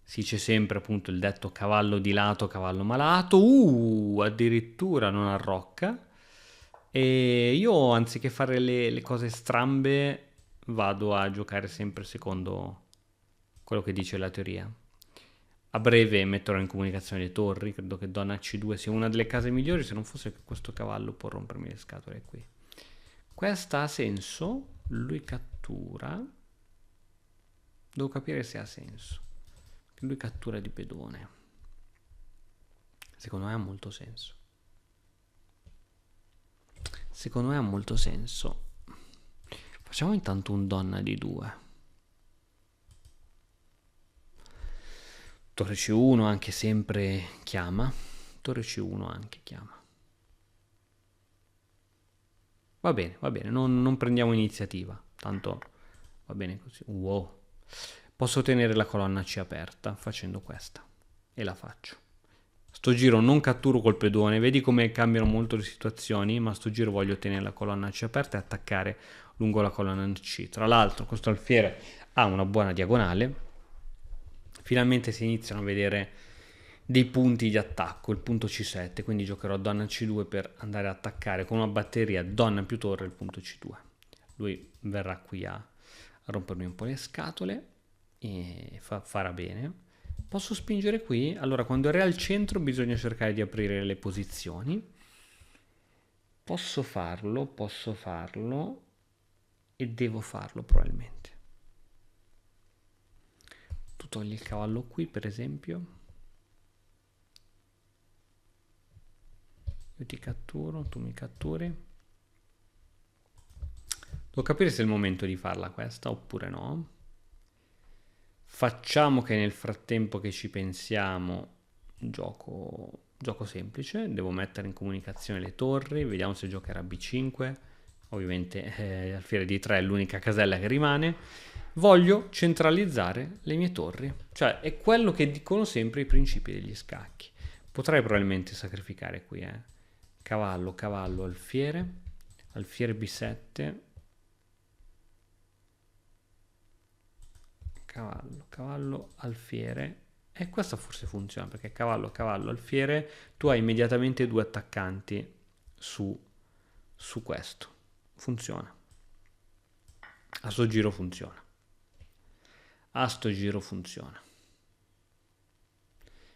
Si dice sempre appunto il detto cavallo di lato, cavallo malato. Addirittura non arrocca. E io anziché fare le cose strambe vado a giocare sempre secondo quello che dice la teoria. A breve metterò in comunicazione le torri, credo che donna C2 sia una delle case migliori, se non fosse che questo cavallo può rompermi le scatole qui. Questa ha senso, lui cattura, devo capire se ha senso, lui cattura di pedone, secondo me ha molto senso, secondo me ha molto senso. Facciamo intanto un donna di 2. Torre C1 anche sempre chiama. Torre C1 anche chiama. Va bene, non prendiamo iniziativa. Tanto va bene così. Wow. Posso tenere la colonna C aperta facendo questa. E la faccio. Sto giro non catturo col pedone. Vedi come cambiano molto le situazioni. Ma sto giro voglio tenere la colonna C aperta e attaccare lungo la colonna C. Tra l'altro questo alfiere ha una buona diagonale. Finalmente si iniziano a vedere dei punti di attacco, il punto C7, quindi giocherò donna C2 per andare a attaccare con una batteria donna più torre il punto C2. Lui verrà qui a rompermi un po' le scatole e farà bene. Posso spingere qui? Allora, quando è re al centro bisogna cercare di aprire le posizioni. Posso farlo e devo farlo probabilmente. Tu togli il cavallo qui, per esempio. Io ti catturo, tu mi catturi. Devo capire se è il momento di farla questa oppure no. Facciamo che nel frattempo che ci pensiamo, gioco semplice, devo mettere in comunicazione le torri, vediamo se giocherà B5, ovviamente alfiere di 3 è l'unica casella che rimane. Voglio centralizzare le mie torri, cioè è quello che dicono sempre i principi degli scacchi. Potrei probabilmente sacrificare qui, cavallo, cavallo, alfiere, alfiere B7, cavallo, cavallo, alfiere. E questa forse funziona perché cavallo, cavallo, alfiere, tu hai immediatamente due attaccanti su questo. Funziona. A sto giro funziona. A sto giro funziona.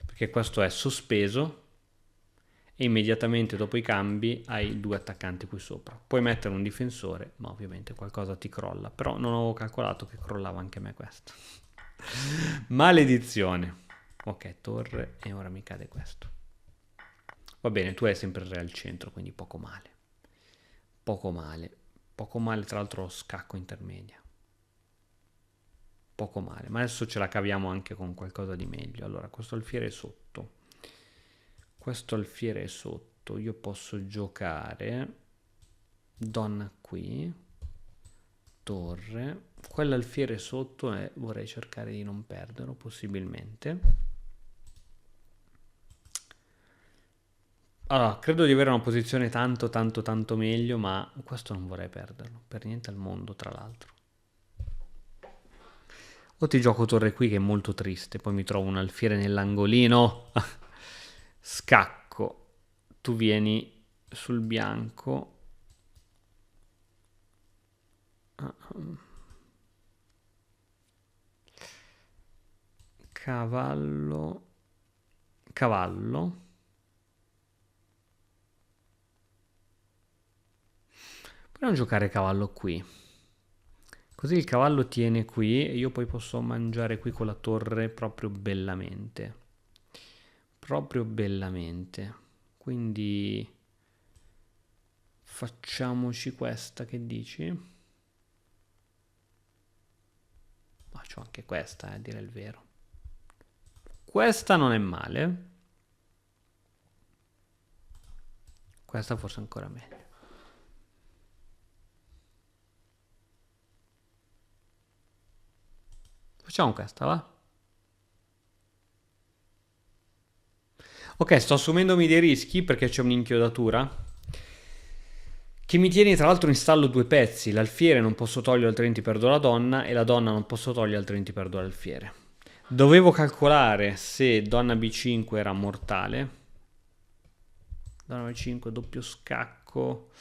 Perché questo è sospeso e immediatamente dopo i cambi hai due attaccanti qui sopra. Puoi mettere un difensore, ma ovviamente qualcosa ti crolla. Però non avevo calcolato che crollava anche a me questo. Maledizione. Ok, torre, e ora mi cade questo. Va bene, tu hai sempre il re al centro, quindi poco male. Poco male. Poco male, tra l'altro lo scacco intermedia. Poco male, ma adesso ce la caviamo anche con qualcosa di meglio. Allora, questo alfiere è sotto. Questo alfiere è sotto. Io posso giocare donna qui, torre. Quell'alfiere è sotto e vorrei cercare di non perderlo, possibilmente. Allora, credo di avere una posizione tanto meglio, ma questo non vorrei perderlo, per niente al mondo, tra l'altro. O ti gioco torre qui che è molto triste, poi mi trovo un alfiere nell'angolino. Scacco. Tu vieni sul bianco. Cavallo. Cavallo. Proviamo a giocare cavallo qui. Così il cavallo tiene qui e io poi posso mangiare qui con la torre proprio bellamente. Proprio bellamente. Quindi facciamoci questa, che dici? Faccio anche questa, a dire il vero. Questa non è male. Questa forse ancora meglio. Facciamo questa, va? Ok, sto assumendomi dei rischi perché c'è un'inchiodatura che mi tiene tra l'altro in stallo due pezzi. L'alfiere non posso togliere altrimenti perdo la donna e la donna non posso togliere altrimenti perdo l'alfiere. Dovevo calcolare se donna B5 era mortale. Donna B5, doppio scacco.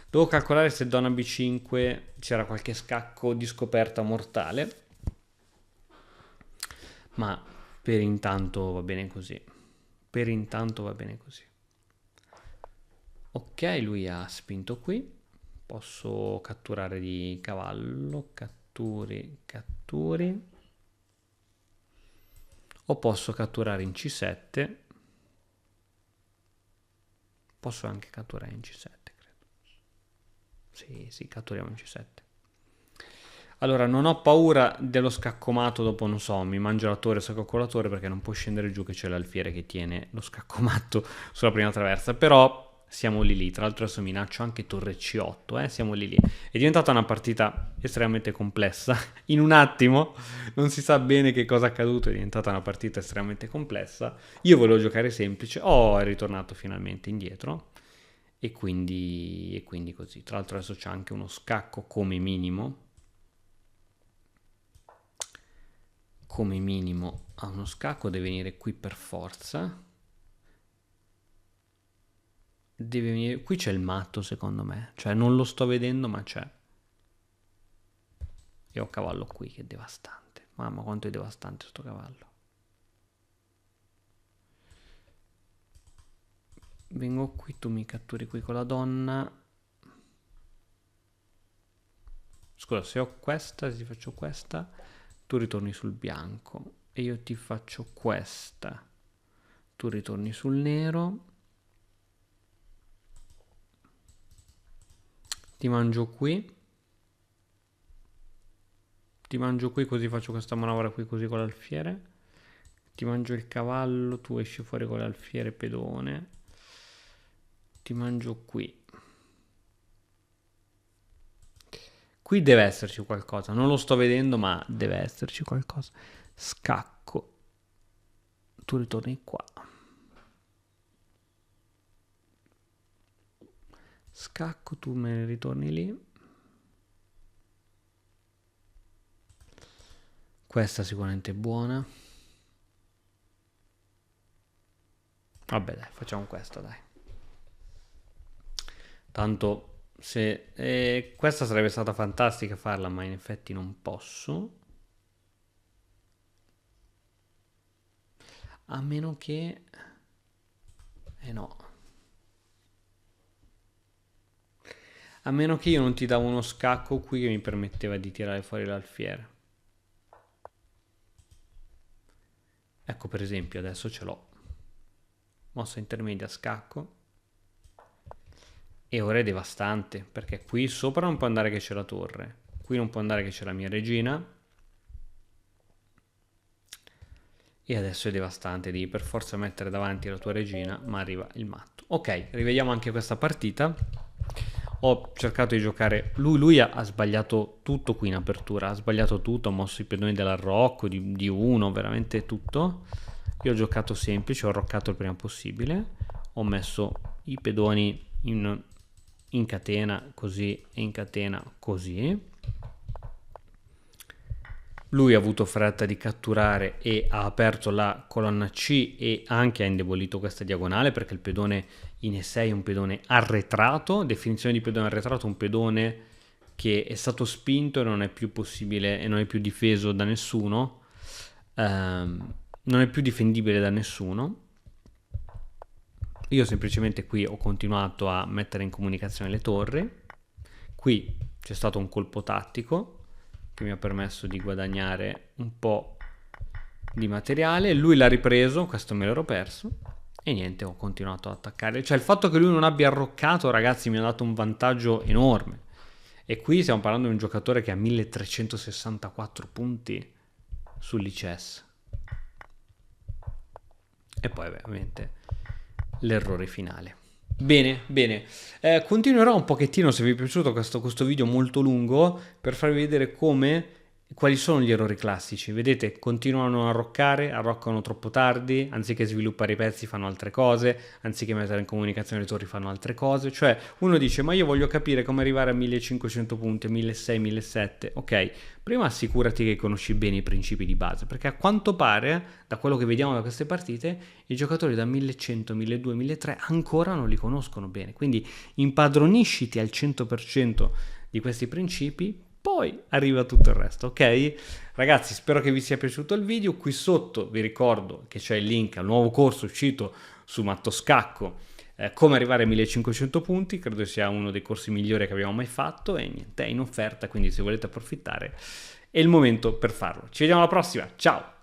Devo calcolare se donna B5 c'era qualche scacco di scoperta mortale. Ma per intanto va bene così. Per intanto va bene così. Ok, lui ha spinto qui. Posso catturare di cavallo. Catturi, catturi. O posso catturare in C7. Posso anche catturare in C7, credo. Sì, catturiamo in C7. Allora, non ho paura dello scaccomato dopo, non so, mi mangio la torre, sacco con la torre perché non può scendere giù che c'è l'alfiere che tiene lo scaccomato sulla prima traversa, però siamo lì. Tra l'altro adesso minaccio anche torre C8, siamo lì. È diventata una partita estremamente complessa. In un attimo, non si sa bene che cosa è accaduto, è diventata una partita estremamente complessa. Io volevo giocare semplice, è ritornato finalmente indietro e quindi così. Tra l'altro adesso c'è anche uno scacco come minimo. Come minimo a uno scacco deve venire qui per forza. Deve venire qui, c'è il matto secondo me, cioè non lo sto vedendo ma c'è. E ho cavallo qui che è devastante. Mamma quanto è devastante sto cavallo. Vengo qui, tu mi catturi qui con la donna. Scusa, se ho questa, se ti faccio questa, tu ritorni sul bianco e io ti faccio questa. Tu ritorni sul nero. Ti mangio qui. Ti mangio qui così faccio questa manovra qui così con l'alfiere. Ti mangio il cavallo, tu esci fuori con l'alfiere pedone. Ti mangio qui. Qui deve esserci qualcosa, non lo sto vedendo ma deve esserci qualcosa. Scacco. Tu ritorni qua. Scacco, tu me ne ritorni lì. Questa sicuramente è buona. Vabbè dai, facciamo questa dai. Tanto se... questa sarebbe stata fantastica farla, ma in effetti non posso. A meno che... no. A meno che io non ti davo uno scacco qui che mi permetteva di tirare fuori l'alfiere. Ecco per esempio adesso ce l'ho. Mossa intermedia scacco. E ora è devastante perché qui sopra non può andare che c'è la torre. Qui non può andare che c'è la mia regina. E adesso è devastante, devi per forza mettere davanti la tua regina, ma arriva il matto. Ok, rivediamo anche questa partita. Ho cercato di giocare... Lui ha sbagliato tutto qui in apertura, ha sbagliato tutto, ha mosso i pedoni dell'arrocco, di uno, veramente tutto. Io ho giocato semplice, ho arroccato il prima possibile, ho messo i pedoni in catena così e in catena così. Lui ha avuto fretta di catturare e ha aperto la colonna C e anche ha indebolito questa diagonale perché il pedone in E6 è un pedone arretrato. Definizione di pedone arretrato, un pedone che è stato spinto e non è più possibile e non è più difeso da nessuno, non è più difendibile da nessuno. Io semplicemente qui ho continuato a mettere in comunicazione le torri. Qui c'è stato un colpo tattico che mi ha permesso di guadagnare un po' di materiale. Lui l'ha ripreso, questo me l'ero perso e niente, ho continuato ad attaccare. Cioè il fatto che lui non abbia arroccato, ragazzi, mi ha dato un vantaggio enorme. E qui stiamo parlando di un giocatore che ha 1364 punti sull'ICS. E poi ovviamente l'errore finale. Bene, bene. Continuerò un pochettino, se vi è piaciuto questo video molto lungo, per farvi vedere quali sono gli errori classici. Vedete, continuano a arroccano troppo tardi, anziché sviluppare i pezzi fanno altre cose, anziché mettere in comunicazione le torri fanno altre cose. Cioè, uno dice, ma io voglio capire come arrivare a 1500 punti, 1600, 1700. Ok, prima assicurati che conosci bene i principi di base, perché a quanto pare, da quello che vediamo da queste partite, i giocatori da 1100, 1200, 1300 ancora non li conoscono bene. Quindi impadronisciti al 100% di questi principi, poi arriva tutto il resto, ok? Ragazzi, spero che vi sia piaciuto il video. Qui sotto vi ricordo che c'è il link al nuovo corso uscito su Matto Scacco, come arrivare a 1500 punti. Credo sia uno dei corsi migliori che abbiamo mai fatto e niente, è in offerta, quindi se volete approfittare è il momento per farlo. Ci vediamo alla prossima, ciao!